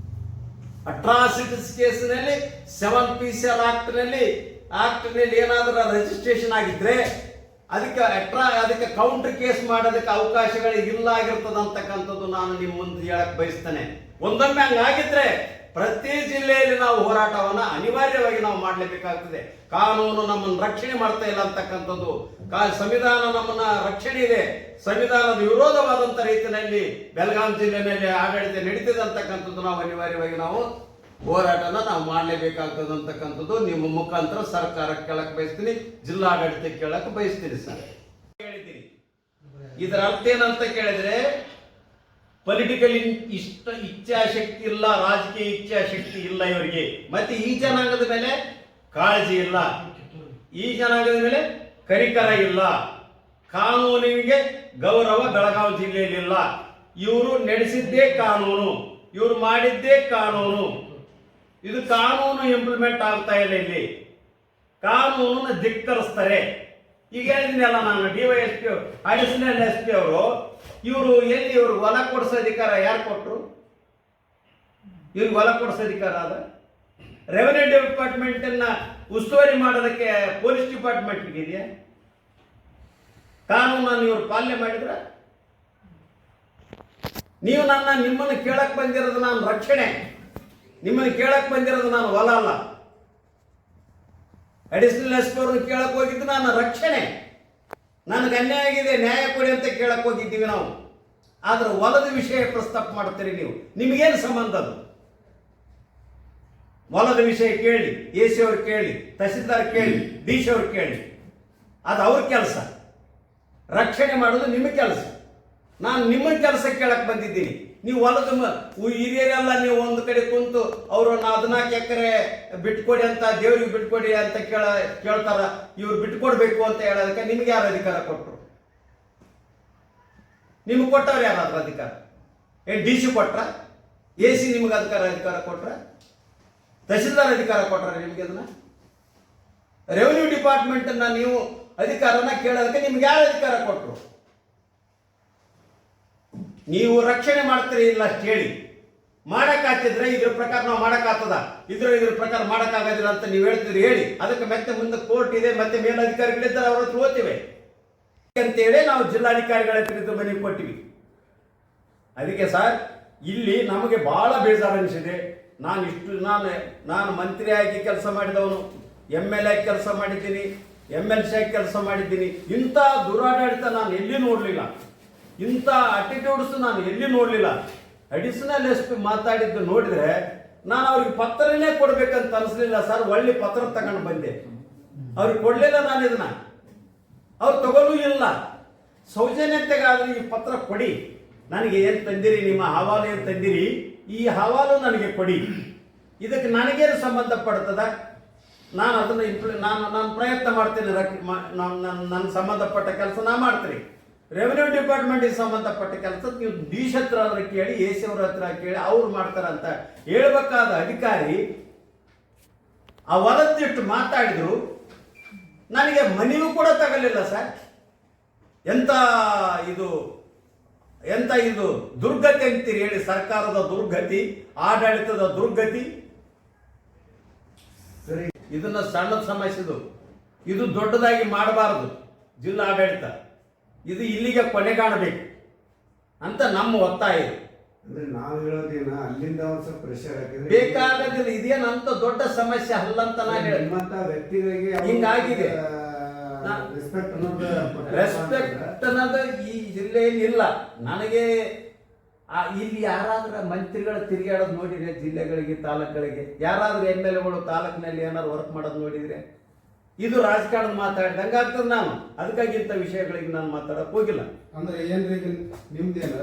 Speaker 3: ಅಟ್ರಾಸಿಟೀಸ್ ಕೇಸಿನಲ್ಲಿ 7 PCR ಆಕ್ಟ್ನಲ್ಲಿ ಏನಾದರೂ ರಿಜಿಸ್ಟ್ರೇಷನ್ ಆಗಿದ್ರೆ ಅದಕ್ಕೆ ಕೌಂಟರ್ ಕೇಸ್ ಮಾಡೋದಕ್ಕೆ ಅವಕಾಶಗಳು ಇಲ್ಲ ಆಗಿರ್ತದೆ ಅಂತಕ್ಕಂಥದ್ದು ನಾನು ನಿಮ್ಮ ಮುಂದೆ ಹೇಳಕ್ ಬಯಸ್ತೇನೆ. ಒಂದೊಮ್ಮೆ ಹಂಗಾಗಿದ್ರೆ ಪ್ರತಿ ಜಿಲ್ಲೆಯಲ್ಲಿ ನಾವು ಹೋರಾಟವನ್ನ ಅನಿವಾರ್ಯವಾಗಿ ನಾವು ಮಾಡಲೇಬೇಕಾಗ್ತದೆ. ಕಾನೂನು ನಮ್ಮನ್ನು ರಕ್ಷಣೆ ಮಾಡ್ತಾ ಇಲ್ಲ ಅಂತಕ್ಕಂಥದ್ದು, ಸಂವಿಧಾನ ನಮ್ಮನ್ನ ರಕ್ಷಣೆ ಇದೆ, ಸಂವಿಧಾನದ ವಿರೋಧವಾದಂತ ರೀತಿಯಲ್ಲಿ ಬೆಳಗಾವಿ ಜಿಲ್ಲೆಯಲ್ಲಿ ಆಡಳಿತ ನಡೀತಿದೆ ಅಂತಕ್ಕಂಥದ್ದು ನಾವು ಅನಿವಾರ್ಯವಾಗಿ ನಾವು ಹೋರಾಟನ ನಾವು ಮಾಡಲೇಬೇಕಾಗ್ತದೆ ಅಂತಕ್ಕಂಥದ್ದು ನಿಮ್ಮ ಮುಖಾಂತರ ಸರ್ಕಾರಕ್ಕೆ ಕೇಳಕ್ ಬಯಸ್ತೀನಿ, ಜಿಲ್ಲಾಡಳಿತಕ್ಕೆ ಕೇಳಕ್ ಬಯಸ್ತೀನಿ. ಸರ್ ಹೇಳಿದ್ದೀನಿ, ಇದರ ಅರ್ಥ ಏನಂತ ಕೇಳಿದ್ರೆ ಪೊಲಿಟಿಕಲ್ ಇಚ್ಛಾಶಕ್ತಿ ಇಲ್ಲ, ರಾಜಕೀಯ ಇಚ್ಛಾಶಕ್ತಿ ಇಲ್ಲ ಇವರಿಗೆ. ಮತ್ತೆ ಈ ಜನಾಂಗದ ಮೇಲೆ ಕಾಳಜಿ ಇಲ್ಲ, ಈ ಜನಾಂಗದ ಮೇಲೆ ಕರಿಕರ ಇಲ್ಲ, ಕಾನೂನಿಗೆ ಗೌರವ ಬೆಳಗಾವಿ ಜಿಲ್ಲೆಯಲ್ಲಿ ಇಲ್ಲ. ಇವರು ನಡೆಸಿದ್ದೇ ಕಾನೂನು, ಇವರು ಮಾಡಿದ್ದೇ ಕಾನೂನು. ಇದು ಕಾನೂನು ಇಂಪ್ಲಿಮೆಂಟ್ ಆಗ್ತಾ ಇಲ್ಲ. ಇಲ್ಲಿ ಕಾನೂನನ್ನು ಧಿಕ್ಕರಿಸ್ತಾರೆ. ಈಗ ಹೇಳಿದ್ನಲ್ಲ ನಾನು, ಡಿವೈಎಸ್ಪಿ ಅಡಿಷನಲ್ SP ಅವರು ಇವರು ಎಲ್ಲಿ ಇವ್ರಿಗೆ ಹೊಲ ಕೊಡಿಸೋ ಅಧಿಕಾರ ಯಾರು ಕೊಟ್ಟರು? ಇವ್ರಿಗೆ ಹೊಲ ಕೊಡಿಸೋ ಅಧಿಕಾರ ಅದ ರೆವೆನ್ಯೂ ಡಿಪಾರ್ಟ್ಮೆಂಟ್ ಅನ್ನ ಉಸ್ತುವಾರಿ ಮಾಡೋದಕ್ಕೆ ಪೊಲೀಸ್ ಡಿಪಾರ್ಟ್ಮೆಂಟ್ ಇದೆಯಾ? ಕಾನೂನನ್ನು ಇವರು ಪಾಲನೆ ಮಾಡಿದ್ರ? ನೀವು ನಿಮ್ಮನ್ನು ಕೇಳಕ್ ಬಂದಿರೋದು ನಾನು ರಕ್ಷಣೆ, ನಿಮ್ಮನ್ನು ಕೇಳಕ್ ಬಂದಿರೋದು ನಾನು ಹೊಲ ಅಲ್ಲ. ಅಡಿಷನಲ್ SP ಅವ್ರನ್ನ ಕೇಳಕ್ ಹೋಗಿದ್ದು ನಾನು ರಕ್ಷಣೆ, ನನಗೆ ಅನ್ಯಾಯ ಆಗಿದೆ ನ್ಯಾಯ ಕೊಡಿ ಅಂತ ಕೇಳಕ್ ಹೋಗಿದ್ದೀವಿ ನಾವು. ಆದ್ರೆ ಹೊಲದ ವಿಷಯ ಪ್ರಸ್ತಾಪ ಮಾಡ್ತೀರಿ ನೀವು, ನಿಮಗೇನು ಸಂಬಂಧ? ಅದು ಹೊಲದ ವಿಷಯ ಕೇಳಿ, AC ಅವ್ರು ಕೇಳಿ, ತಹಸೀಲ್ದಾರ್ ಕೇಳಿ, DC ಅವ್ರು ಕೇಳಿ, ಅದು ಅವ್ರ ಕೆಲಸ. ರಕ್ಷಣೆ ಮಾಡೋದು ನಿಮ್ಮ ಕೆಲಸ. ನಾನು ನಿಮ್ಮ ಕೆಲಸ ಕೇಳಕ್ ಬಂದಿದ್ದೀನಿ. ನೀವು ಹೊಲದ ಹಿರಿಯರೆಲ್ಲ ನೀವು ಒಂದು ಕಡೆ ಕುಂತು ಅವರು 14 ಎಕರೆ ಬಿಟ್ಕೊಡಿ ಅಂತ ದೇವ್ರಿಗೆ ಬಿಟ್ಕೊಡಿ ಅಂತ ಕೇಳ್ತಾರ. ಇವ್ರು ಬಿಟ್ಕೊಡ್ಬೇಕು ಅಂತ ಹೇಳೋದಕ್ಕೆ ನಿಮ್ಗೆ ಯಾರು ಅಧಿಕಾರ ಕೊಟ್ಟರು? ನಿಮ್ಗೆ ಕೊಟ್ಟವ್ರು ಯಾರಾದ್ರೂ ಅಧಿಕಾರ? DC ಕೊಟ್ರ? AC ನಿಮ್ಗೆ ಅಧಿಕಾರ ಕೊಟ್ರ? ತಹಸೀಲ್ದಾರ್ ಅಧಿಕಾರ ಕೊಟ್ರ ನಿಮ್ಗೆ? ಅದನ್ನ ರೆವಿನ್ಯೂ ಡಿಪಾರ್ಟ್ಮೆಂಟ್ ನೀವು ಅಧಿಕಾರನ ಕೇಳೋದಕ್ಕೆ ನಿಮ್ಗೆ ಯಾರು ಅಧಿಕಾರ ಕೊಟ್ಟರು? ನೀವು ರಕ್ಷಣೆ ಮಾಡ್ತೀರಿ ಇಲ್ಲ ಅಷ್ಟು ಹೇಳಿ. ಮಾಡಕ್ಕಾಗ್ತಿದ್ರೆ ಇದ್ರ ಪ್ರಕಾರ ನಾವು ಮಾಡಕ್ಕಾಗ್ತದ, ಇದ್ರ ಪ್ರಕಾರ ಮಾಡಕ್ಕಾಗೋದಿಲ್ಲ ಅಂತ ನೀವು ಹೇಳ್ತೀರಿ ಹೇಳಿ. ಅದಕ್ಕೆ ಮತ್ತೆ ಮುಂದೆ ಕೋರ್ಟ್ ಇದೆ, ಮತ್ತೆ ಮೇಲಧಿಕಾರಿಗಳಿದ್ದಾರೆ, ಅವ್ರ ಹತ್ರ ಓದ್ತೀವಿ ಅಂತೇಳಿ ನಾವು ಜಿಲ್ಲಾಧಿಕಾರಿಗಳ ಹತ್ರ ಮನೆಗೆ ಕೊಟ್ಟಿವಿ. ಅದಕ್ಕೆ ಸರ್ ಇಲ್ಲಿ ನಮಗೆ ಬಹಳ ಬೇಜಾರು ಅನಿಸಿದೆ. ನಾನು ಮಂತ್ರಿಯಾಗಿ ಕೆಲಸ ಮಾಡಿದವನು, MLA ಆಗಿ ಕೆಲಸ ಮಾಡಿದ್ದೀನಿ, MLC ಆಗಿ ಕೆಲಸ ಮಾಡಿದ್ದೀನಿ. ಇಂಥ ದುರಾಡಳಿತ ನಾನು ಎಲ್ಲಿ ನೋಡಲಿಲ್ಲ, ಇಂಥ ಅಟಿಟ್ಯೂಡ್ಸ್ ನಾನು ಎಲ್ಲಿ ನೋಡಲಿಲ್ಲ. ಅಡಿಷನಲ್ SP ಮಾತಾಡಿದ್ದು ನೋಡಿದ್ರೆ ನಾನು ಅವ್ರಿಗೆ ಪತ್ರನೇ ಕೊಡ್ಬೇಕಂತ ಅನಿಸ್ಲಿಲ್ಲ ಸರ್. ಒಳ್ಳೆ ಪತ್ರ ತಗೊಂಡು ಬಂದೆ, ಅವ್ರಿಗೆ ಕೊಡಲಿಲ್ಲ ನಾನು ಇದನ್ನ. ಅವ್ರು ತಗೊಳ್ಳೂ ಇಲ್ಲ. ಸೌಜನ್ಯತೆಗಾದ್ರೆ ಈ ಪತ್ರ ಕೊಡಿ, ನನಗೆ ಏನು ತಂದಿರಿ, ನಿಮ್ಮ ಹವಾಲು ಏನು ತಂದಿರಿ, ಈ ಹವಾಲು ನನಗೆ ಕೊಡಿ. ಇದಕ್ಕೆ ನನಗೇನು ಸಂಬಂಧಪಡ್ತದ? ನಾನು ಅದನ್ನು ನಾನು ಪ್ರಯತ್ನ ಮಾಡ್ತೀನಿ. ನನ್ನ ಸಂಬಂಧಪಟ್ಟ ಕೆಲಸ ನಾ ಮಾಡ್ತೀನಿ. ರೆವಿನ್ಯೂ ಡಿಪಾರ್ಟ್ಮೆಂಟಿಗೆ ಸಂಬಂಧಪಟ್ಟ ಕೆಲಸ ನೀವು DC ಹತ್ರ ಕೇಳಿ, AC ಅವ್ರ ಹತ್ರ ಕೇಳಿ, ಅವ್ರು ಮಾಡ್ತಾರಂತ ಹೇಳ್ಬೇಕಾದ ಅಧಿಕಾರಿ ಆ ಹೊಲದಿಟ್ಟು ಮಾತಾಡಿದ್ರು. ನನಗೆ ಮನೆಯೂ ಕೂಡ ತಗಲಿಲ್ಲ ಸರ್. ಎಂತ ಇದು ದುರ್ಗತಿ ಅಂತೀರಿ ಹೇಳಿ? ಸರ್ಕಾರದ ದುರ್ಗತಿ, ಆಡಳಿತದ ದುರ್ಗತಿ. ಸರಿ, ಇದನ್ನ ಸಣ್ಣದ ಸಮಸ್ಯೆ, ಇದು ದೊಡ್ಡದಾಗಿ ಮಾಡಬಾರದು. ಜಿಲ್ಲಾ ಆಡಳಿತ ಇದು ಇಲ್ಲಿಗೆ ಕೊನೆಗಾಣಬೇಕು ಅಂತ ನಮ್ಮ ಒತ್ತಾಯ.
Speaker 4: ಅಂದ್ರೆ ನಾವು ಹೇಳೋದೇನ ಅಲ್ಲಿಂದ ಒಂದ್ ಸ್ವಲ್ಪ ಪ್ರೆಷರ್ ಹಾಕಿದ್ರೆ
Speaker 3: ಬೇಕಾಗದಿಲ್ಲ. ಇದೇನಂತ ದೊಡ್ಡ ಸಮಸ್ಯೆ ಅಲ್ಲಂತ ನಾನು ಹೇಳಿ.
Speaker 4: ನಿಮ್ಮಂತ ವ್ಯಕ್ತಿಗಳಿಗೆ
Speaker 3: ಹಿಂಗಾಗಿದೆ.
Speaker 4: ರೆಸ್ಪೆಕ್ಟ್
Speaker 3: ಅನ್ನೋದು ಈ ಜಿಲ್ಲೆಯಲ್ಲಿ ಇಲ್ಲ. ನನಗೆ ಇಲ್ಲಿ ಯಾರಾದ್ರೂ ಮಂತ್ರಿಗಳು ತಿರುಗಾಡೋದು ನೋಡಿದ್ರೆ, ಜಿಲ್ಲೆಗಳಿಗೆ, ತಾಲೂಕುಗಳಿಗೆ ಯಾರಾದ್ರೂ MLAಗಳು ತಾಲೂಕಿನಲ್ಲಿ ಏನಾದ್ರು ವರ್ಕ್ ಮಾಡೋದು ನೋಡಿದ್ರೆ, ಇದು ರಾಜಕಾರಣದ ಮಾತಾಡಿದಂಗೆ ಆಗ್ತದೆ. ನಾನು ಅದಕ್ಕಾಗಿ ಇಂಥ ವಿಷಯಗಳಿಗೆ ನಾನು ಮಾತಾಡಕ್ ಹೋಗಿಲ್ಲ.
Speaker 5: ಅಂದ್ರೆ ಏನ್ರಿ ಈಗ ನಿಮ್ದೇನ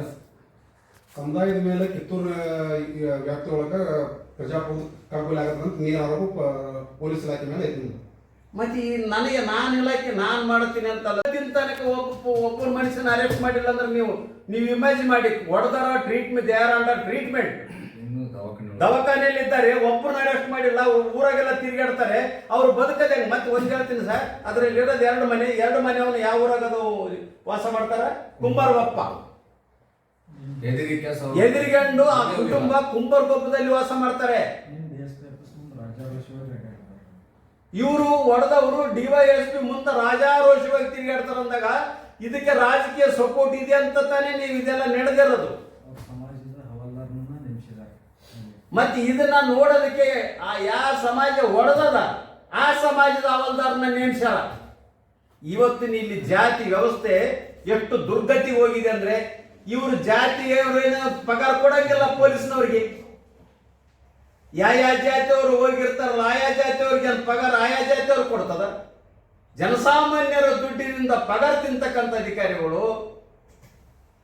Speaker 5: ಸಮುದಾಯದ ಮೇಲೆ ಕಿತ್ತೂರು ವ್ಯಾಪ್ತಿಯೊಳಗ ಪ್ರಜಾಪ್ರಭುತ್ವ ಕಗ್ಗೊಲೆ ಆಗತ್ತಂತ ನೀರು ಆರೋಪ ಪೊಲೀಸ್ ಇಲಾಖೆ ಮೇಲೆ ಐತಿ.
Speaker 3: ಮತ್ತೆ ನನಗೆ ನಾನು ಇಲಾಖೆ ನಾನು ಮಾಡ್ತೀನಿ ಅಂತಲ್ಲ. ತನಕ ಒಬ್ಬ ಮನುಷ್ಯನ ಅರೆಸ್ಟ್ ಮಾಡಿಲ್ಲ ಅಂದ್ರೆ ನೀವು ಇಮ್ಯಾಜಿನ್ ಮಾಡಿ. ಹೊಡೆದಾರ ಟ್ರೀಟ್ಮೆಂಟ್, ಯಾರ ಅಂಡರ್ ಟ್ರೀಟ್ಮೆಂಟ್, ದವಾಖಾನೆಯಲ್ಲಿ ಇದ್ದಾರೆ, ಒಬ್ಬರನ್ನ ಅರೆಸ್ಟ್ ಮಾಡಿಲ್ಲ, ಊರಾಗೆಲ್ಲ ತಿರುಗಾಡ್ತಾರೆ. ಅವ್ರು ಬದುಕದೆ. ಮತ್ತೆ ಒಂದ್ ಹೇಳ್ತೀನಿ ಸರ್, ಅದ್ರಲ್ಲಿ ಇರೋದು 2 ಮನೆ. 2 ಮನೆಯವನು ಯಾವ ಊರಾಗದು ವಾಸ ಮಾಡ್ತಾರ? ಕುಂಬಾರಗೊಪ್ಪ. ಎದುರಿಗಂಡು ಆ ಕುಟುಂಬ ಕುಂಬಾರಗೊಪ್ಪದಲ್ಲಿ ವಾಸ ಮಾಡ್ತಾರೆ. ಇವರು ಹೊಡೆದವರು DYSP ಮುಂದೆ ರಾಜಾರೋಷವಾಗಿ ತಿರುಗಾಡ್ತಾರ ಅಂದಾಗ ಇದಕ್ಕೆ ರಾಜಕೀಯ ಸಪೋರ್ಟ್ ಇದೆ ಅಂತ ತಾನೇ ನೀವು ಇದೆಲ್ಲ ನಡೆದಿರೋದು. ಮತ್ತೆ ಇದನ್ನ ನೋಡೋದಕ್ಕೆ ಯಾವ ಸಮಾಜ ಹೊಡೆದದ ಆ ಸಮಾಜದ ಹವಾಲ್ದಾರನ್ನ ನೇಮಿಸ್ಯಾರ. ಇವತ್ತಿನ ಇಲ್ಲಿ ಜಾತಿ ವ್ಯವಸ್ಥೆ ಎಷ್ಟು ದುರ್ಗತಿ ಹೋಗಿದೆ ಅಂದ್ರೆ, ಇವರು ಜಾತಿಯವ್ರೇನೋ ಪಗಾರ ಕೊಡಂಗಿಲ್ಲ ಪೊಲೀಸ್ನವ್ರಿಗೆ. ಯಾವ ಜಾತಿಯವರು ಹೋಗಿರ್ತಾರಲ್ಲ ಆಯಾ ಜಾತಿಯವ್ರಿಗೆ ಪಗಾರ ಆಯಾ ಜಾತಿಯವ್ರು ಕೊಡ್ತದ. ಜನಸಾಮಾನ್ಯರ ದುಡ್ಡಿನಿಂದ ಪಗಾರ ತಿಂತಕ್ಕಂಥ ಅಧಿಕಾರಿಗಳು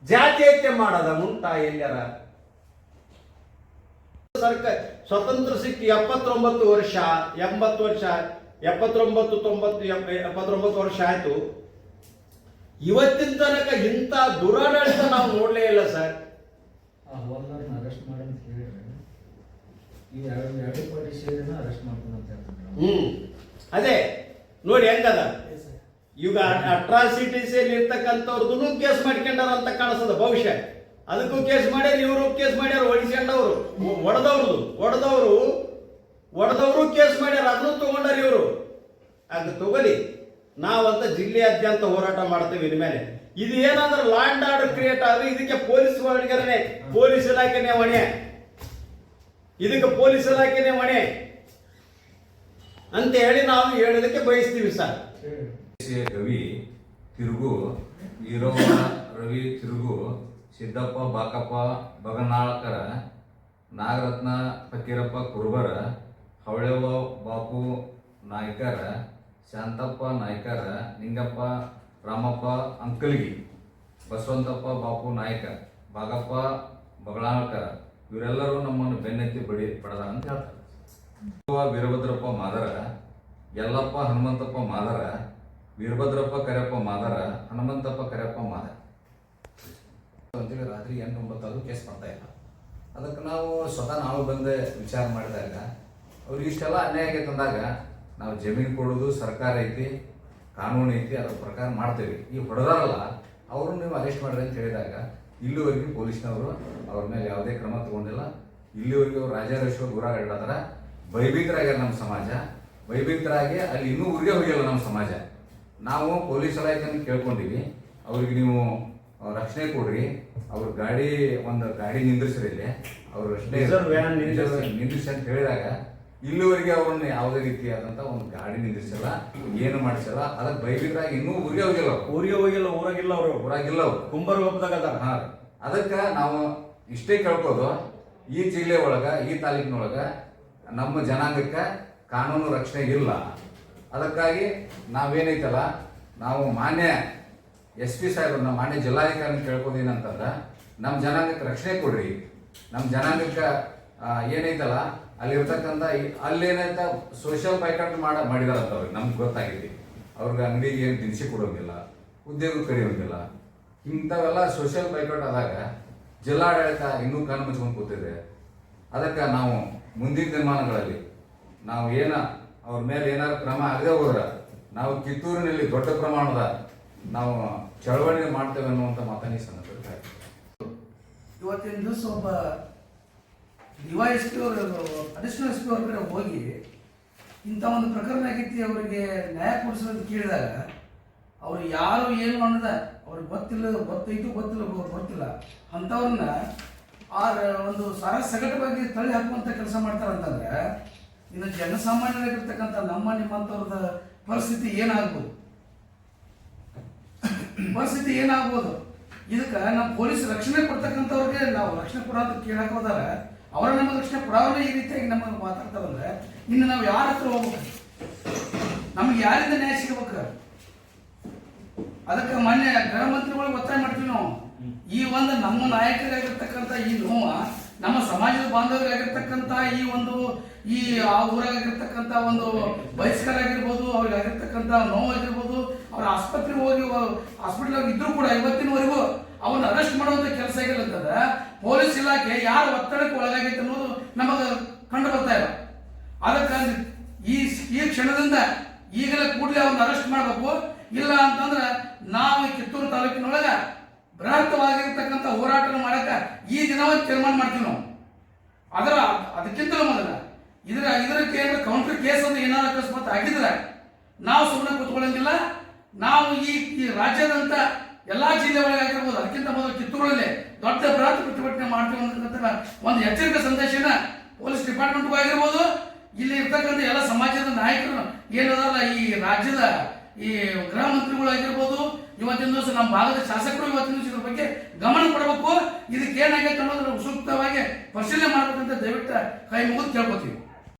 Speaker 3: ಜಾತಿ ಹತ್ಯೆ ಮಾಡದ ಉಂಟಾ ಎಲ್ಲರ? ಸರ್ಕಾರ ಸ್ವತಂತ್ರ ಸಿಕ್ಕಿ 79 ವರ್ಷ, 80 ವರ್ಷ, 79, 90, 79 ವರ್ಷ ಆಯ್ತು. ಇವತ್ತಿನ ತನಕ ಇಂಥ ದುರಾಡಳಿತ ನಾವು ನೋಡ್ಲೇ ಇಲ್ಲ ಸರ್.
Speaker 6: ಅರೆಸ್ಟ್ ಮಾಡಿ ಅಂತ ಹೇಳಿದ್ರೆ ಈ ಎರಡು ಪಾರ್ಟಿ ಸೇರಿನ ಅರೆಸ್ಟ್ ಮಾಡ್ಕೊಂಡು ಅಂತ ಹೇಳ್ತಾರೆ.
Speaker 3: ಅದೇ ನೋಡಿ ಹೆಂಗದ. ಈಗ ಅಟ್ರಾಸಿಟೀಸ್ ಇರ್ತಕ್ಕಂಥವ್ರದ್ದು ಕೇಸ್ ಮಾಡ್ಕೊಂಡಾರ ಅಂತ ಕಾಣಿಸ್ತದ. ಬಹುಶಃ ಅದಕ್ಕೂ ಕೇಸ್ ಮಾಡ್ಯಾರ, ಇವರು ಕೇಸ್ ಮಾಡ್ಯಾರ, ಹೊಡಿಸ್ಕೊಂಡವ್ರು, ಹೊಡೆದವರು ಕೇಸ್ ಮಾಡ್ಯಾರ, ಅದನ್ನು ತಗೊಂಡಾರ ಇವರು. ಅದು ತಗೊಲಿ, ನಾವಂತ ಜಿಲ್ಲೆಯಾದ್ಯಂತ ಹೋರಾಟ ಮಾಡ್ತೇವೆ ಇನ್ಮೇಲೆ. ಇದು ಏನಂದ್ರೆ ಲಾ ಅಂಡ್ ಆರ್ಡರ್ ಕ್ರಿಯೇಟ್ ಆದ್ರೆ ಇದಕ್ಕೆ ಪೊಲೀಸ್ ಇಲಾಖೆನೇ ಹೊಣೆ. ಇದಕ್ಕೆ ಪೊಲೀಸ್ ಇಲಾಖೆನೇ ಹೊಣೆ ಅಂತ ಹೇಳಿ ನಾವು ಹೇಳೋದಕ್ಕೆ ಬಯಸ್ತೀವಿ ಸರ್.
Speaker 7: ರವಿ ತಿರುಗು, ಈರವ್ವ ರವಿ ತಿರುಗು, ಸಿದ್ದಪ್ಪ ಬಾಕಪ್ಪ ಬಗನಾಳಕರ, ನಾಗರತ್ನ ಫಕೀರಪ್ಪ ಕುರುಬರ, ಹವಳೆವ್ವ ಬಾಪು ನಾಯ್ಕರ, ಶಾಂತಪ್ಪ ನಾಯ್ಕರ, ನಿಂಗಪ್ಪ ರಾಮಪ್ಪ ಅಂಕಲ್ಗಿ ಬಸವಂತಪ್ಪ ಬಾಪು ನಾಯ್ಕ, ಬಾಗಪ್ಪ ಬಗಳಾಳ್ಕರ ಇವರೆಲ್ಲರೂ ನಮ್ಮನ್ನು ಬೆನ್ನೆತ್ತಿ ಬಡದ ಅಂತ ಹೇಳ್ತಾರೆ. ವೀರಭದ್ರಪ್ಪ ಮಾದರ, ಯಲ್ಲಪ್ಪ ಹನುಮಂತಪ್ಪ ಮಾದರ, ವೀರಭದ್ರಪ್ಪ ಕರೆಯಪ್ಪ ಮಾದರ, ಹನುಮಂತಪ್ಪ ಕರೆಯಪ್ಪ ಮಾದರ ಅಂತೇಳಿ ರಾತ್ರಿ 8-9 ಕೇಸ್ ಮಾಡ್ತಾ ಇಲ್ಲ. ಅದಕ್ಕೆ ನಾವು ಸ್ವತಃ ನಾವು ಬಂದು ವಿಚಾರ ಮಾಡಿದಾಗ ಅವ್ರಿಗೆ ಇಷ್ಟೆಲ್ಲ ಅನ್ಯಾಯ ಆಗೈತೆ ಅಂದಾಗ ನಾವು ಜಮೀನು ಕೊಡೋದು ಸರ್ಕಾರ ಐತಿ, ಕಾನೂನು ಐತಿ, ಅದ್ರ ಪ್ರಕಾರ ಮಾಡ್ತೇವೆ. ಈ ಹೊಡೆದಾರಲ್ಲ ಅವರು ನೀವು ಅರೆಸ್ಟ್ ಮಾಡ್ರಿ ಅಂತ ಹೇಳಿದಾಗ ಇಲ್ಲಿವರೆಗೂ ಪೊಲೀಸ್ನವರು ಅವ್ರ ಮೇಲೆ ಯಾವುದೇ ಕ್ರಮ ತಗೊಂಡಿಲ್ಲ. ಇಲ್ಲಿವರೆಗೂ ಅವ್ರು ರಾಜಾರೇಶ್ವರ ಊರಾಗ ಇಡತಾರ. ಭಯಭೀತರಾಗ್ಯಾರ ನಮ್ಮ ಸಮಾಜ. ಭಯಭೀತರಾಗಿ ಅಲ್ಲಿ ಇನ್ನೂ ಊರಿಗೆ ಹೋಗಿಲ್ಲ ನಮ್ಮ ಸಮಾಜ. ನಾವು ಪೊಲೀಸ್ ಇಲಾಖೆಯನ್ನು ಕೇಳ್ಕೊಂಡಿವಿ, ಅವ್ರಿಗೆ ನೀವು ರಕ್ಷಣೆ ಕೊಡ್ರಿ, ಅವ್ರ ಒಂದು ಗಾಡಿ ನಿಂದಿಸ್ರಿ, ಇಲ್ಲಿ ಅವ್ರ ರಕ್ಷಣೆ ನಿಂದಿಸಿ ಅಂತ ಹೇಳಿದಾಗ ಇಲ್ಲಿವರೆಗೆ ಅವ್ರನ್ನ ಯಾವುದೇ ರೀತಿಯಾದಂಥ ಒಂದು ಗಾಡಿ ನಿಂದಿಸಿಲ್ಲ, ಏನು ಮಾಡಿಸಿಲ್ಲ. ಅದಕ್ಕೆ ಭಯಭೀತರಾಗಿ ಇನ್ನೂ ಊರಿಗೆ ಹೋಗಿಲ್ಲ
Speaker 3: ಊರಾಗಿಲ್ಲ ಅವರು
Speaker 7: ಅವ್ರು
Speaker 3: ಕುಂಬಾರಗೊಪ್ಪದಾಗ ಅದಾರ.
Speaker 7: ಹಾಂ, ಅದಕ್ಕೆ ನಾವು ಇಷ್ಟೇ ಕೇಳ್ಬೋದು, ಈ ಜಿಲ್ಲೆ ಒಳಗೆ ಈ ತಾಲೂಕಿನೊಳಗೆ ನಮ್ಮ ಜನಾಂಗಕ್ಕೆ ಕಾನೂನು ರಕ್ಷಣೆ ಇಲ್ಲ. ಅದಕ್ಕಾಗಿ ನಾವೇನೈತಲ್ಲ, ನಾವು ಮಾನ್ಯ SP ಸಾಹೇಬ್ರನ್ನ, ಮಾನ್ಯ ಜಿಲ್ಲಾಧಿಕಾರಿ ಕೇಳ್ಕೋದೇನಂತಂದ್ರೆ ನಮ್ಮ ಜನಾಂಗಕ್ಕೆ ರಕ್ಷಣೆ ಕೊಡ್ರಿ. ನಮ್ಮ ಜನಾಂಗಕ್ಕೆ ಏನೈತಲ್ಲ ಅಲ್ಲಿರ್ತಕ್ಕಂಥ ಅಲ್ಲೇನೈತ ಸೋಷಿಯಲ್ ಬೈಕಾಟ್ ಮಾಡಿದಾರಂತ ಅವ್ರಿಗೆ ನಮ್ಗೆ ಗೊತ್ತಾಗಿದೆ. ಅವ್ರಿಗೆ ಅಂಗಡಿಗೆ ಏನು ದಿನಸಿ ಕೊಡೋಂಗಿಲ್ಲ, ಉದ್ಯೋಗ ಕರೆಯೋಂಗಿಲ್ಲ, ಇಂಥವೆಲ್ಲ ಸೋಷಿಯಲ್ ಬೈಕಾಟ್ ಆದಾಗ ಜಿಲ್ಲಾಡಳಿತ ಇನ್ನೂ ಕಣ್ಣು ಮುಚ್ಕೊಂಡು ಕೂತಿದೆ. ಅದಕ್ಕೆ ನಾವು ಮುಂದಿನ ದಿನಮಾನಗಳಲ್ಲಿ ನಾವು ಅವ್ರ ಮೇಲೆ ಏನಾದ್ರು ಕ್ರಮ ಆಗದೆ ಹೋದ್ರೆ ನಾವು ಕಿತ್ತೂರಿನಲ್ಲಿ ದೊಡ್ಡ ಪ್ರಮಾಣದ ನಾವು ಚಳವಳಿ ಮಾಡ್ತೇವೆ ಅನ್ನುವಂಥ ಮಾತನ್ನ ಈ ಸಂದರ್ಭದಲ್ಲಿ
Speaker 1: ಇವತ್ತಿನ ದಿವಸ ಒಬ್ಬ DYSP ಅವರು ಅಡಿಷನಲ್ SP ಅವ್ರ ಕಡೆ ಹೋಗಿ ಇಂಥ ಒಂದು ಪ್ರಕರಣ ಆಗೈತಿ, ಅವರಿಗೆ ನ್ಯಾಯ ಕೊಡಿಸೋದು ಕೇಳಿದಾಗ ಅವ್ರು ಯಾರು ಏನು ಅನ್ನೋದ ಅವ್ರಿಗೆ ಗೊತ್ತಿಲ್ಲ ಅಂಥವ್ರನ್ನ ಒಂದು ಸಗಟವಾಗಿ ತಳ್ಳಿ ಹಾಕುವಂಥ ಕೆಲಸ ಮಾಡ್ತಾರಂತಂದ್ರೆ ಇನ್ನು ಜನಸಾಮಾನ್ಯರಾಗಿರ್ತಕ್ಕಂಥ ನಿಮ್ಮಂಥವ್ರದ ಪರಿಸ್ಥಿತಿ ಏನಾಗ್ಬೋದು? ಇದಕ್ಕೆ ನಾವು ಪೊಲೀಸ್ ರಕ್ಷಣೆ ಕೊಡ್ತಕ್ಕಂಥವ್ರಿಗೆ ನಾವು ರಕ್ಷಣೆ ಕೊಡೋ ಅಂತ ಕೇಳಕ್ ಹೋದಾಗ ಅವರ ನಮ್ಮ ರಕ್ಷಣೆ ಕೊಡೋರೇ ಈ ರೀತಿಯಾಗಿ ನಮಗೆ ಮಾತಾಡ್ತಾರಂದ್ರೆ ಇನ್ನು ನಾವು ಯಾರ ಹತ್ರ ಹೋಗ್ಬೇಕು? ನಮ್ಗೆ ಯಾರಿಂದ ನ್ಯಾಯ ಸಿಗ್ಬೇಕು? ಅದಕ್ಕೆ ಮಾನ್ಯ ಗೃಹ ಮಂತ್ರಿಗಳಿಗೆ ಒತ್ತಾಯ ಮಾಡ್ತೀವಿ ನಾವು. ಈ ಒಂದು ನಮ್ಮ ನಾಯಕರಾಗಿರ್ತಕ್ಕಂಥ ಈ ನೋವು, ನಮ್ಮ ಸಮಾಜದ ಬಾಂಧವರಾಗಿರ್ತಕ್ಕಂಥ ಈ ಆ ಊರಾಗಿರ್ತಕ್ಕಂಥ ಒಂದು ವಯಸ್ಕರಾಗಿರ್ಬೋದು, ಅವ್ರಿಗೆ ಆಗಿರ್ತಕ್ಕಂಥ ನೋವಾಗಿರ್ಬೋದು, ಅವ್ರ ಆಸ್ಪತ್ರೆಗೆ ಹೋಗಿ ಹಾಸ್ಪಿಟಲ್ ಇದ್ರೂ ಕೂಡ ಇವತ್ತಿನವರೆಗೂ ಅವನ್ನ ಅರೆಸ್ಟ್ ಮಾಡುವಂತ ಕೆಲಸ ಆಗಿಲ್ಲ ಅಂತಂದ್ರೆ ಪೊಲೀಸ್ ಇಲಾಖೆ ಯಾರ ಒತ್ತಡಕ್ಕೆ ಒಳಗಾಗೈತೆ ಅನ್ನೋದು ನಮಗೆ ಕಂಡು ಬರ್ತಾ ಇಲ್ಲ. ಅದಕ್ಕೆ ಈ ಕ್ಷಣದಿಂದ ಈಗಲೇ ಕೂಡಲೇ ಅವ್ರನ್ನ ಅರೆಸ್ಟ್ ಮಾಡಬೇಕು. ಇಲ್ಲ ಅಂತಂದ್ರೆ ನಾವು ಕಿತ್ತೂರು ತಾಲೂಕಿನೊಳಗ ಬೃಹತ್ತವಾಗಿರ್ತಕ್ಕಂಥ ಹೋರಾಟ ಮಾಡಕ ಈ ದಿನವನ್ನು ತೀರ್ಮಾನ ಮಾಡ್ತೀವಿ ನಾವು. ಅದಕ್ಕಿಂತಲೂ ಮೊದಲ ಇದಕ್ಕೆ ಕೌಂಟರ್ ಕೇಸ್ ಅಂತ ಏನಾದ್ರು ಅಕಸ್ಮಾತ್ ಆಗಿದ್ರೆ ನಾವು ಸುಮ್ಮನೆ ಕೂತ್ಕೊಳ್ಳಂಗಿಲ್ಲ. ನಾವು ಈ ರಾಜ್ಯದಂತ ಎಲ್ಲಾ ಜಿಲ್ಲೆ ಒಳಗಾಗಿರ್ಬೋದು, ಅದಕ್ಕಿಂತ ಮೊದಲು ಕಿತ್ತೂರಲ್ಲಿ ದೊಡ್ಡ ಬೃಹತ್ ಪ್ರತಿಭಟನೆ ಮಾಡ್ತೀವಿ ಅನ್ನತಕ್ಕಂಥ ಒಂದು ಎಚ್ಚರಿಕೆ ಸಂದೇಶನ ಪೊಲೀಸ್ ಡಿಪಾರ್ಟ್ಮೆಂಟ್ಗೂ ಆಗಿರ್ಬೋದು, ಇಲ್ಲಿ ಇರ್ತಕ್ಕಂಥ ಎಲ್ಲ ಸಮಾಜದ ನಾಯಕರು ಏನದಲ್ಲ ಈ ರಾಜ್ಯದ ಈ ಗೃಹ ಮಂತ್ರಿಗಳು ಆಗಿರ್ಬೋದು, ಇವತ್ತಿನ ದಿವಸ ನಮ್ಮ ಭಾಗದ ಶಾಸಕರು ಇವತ್ತಿನ ದಿವಸ ಇದ್ರ ಬಗ್ಗೆ ಗಮನ ಕೊಡಬೇಕು. ಇದಕ್ಕೆ ಏನಾಗೈತೆ ಅನ್ನೋದ್ರ ಸೂಕ್ತವಾಗಿ ಪರಿಶೀಲನೆ ಮಾಡ್ಬೇಕಂತ ದಯವಿಟ್ಟು ಕೈ ಮುಗಿದು ಕೇಳ್ಕೊತೀವಿ.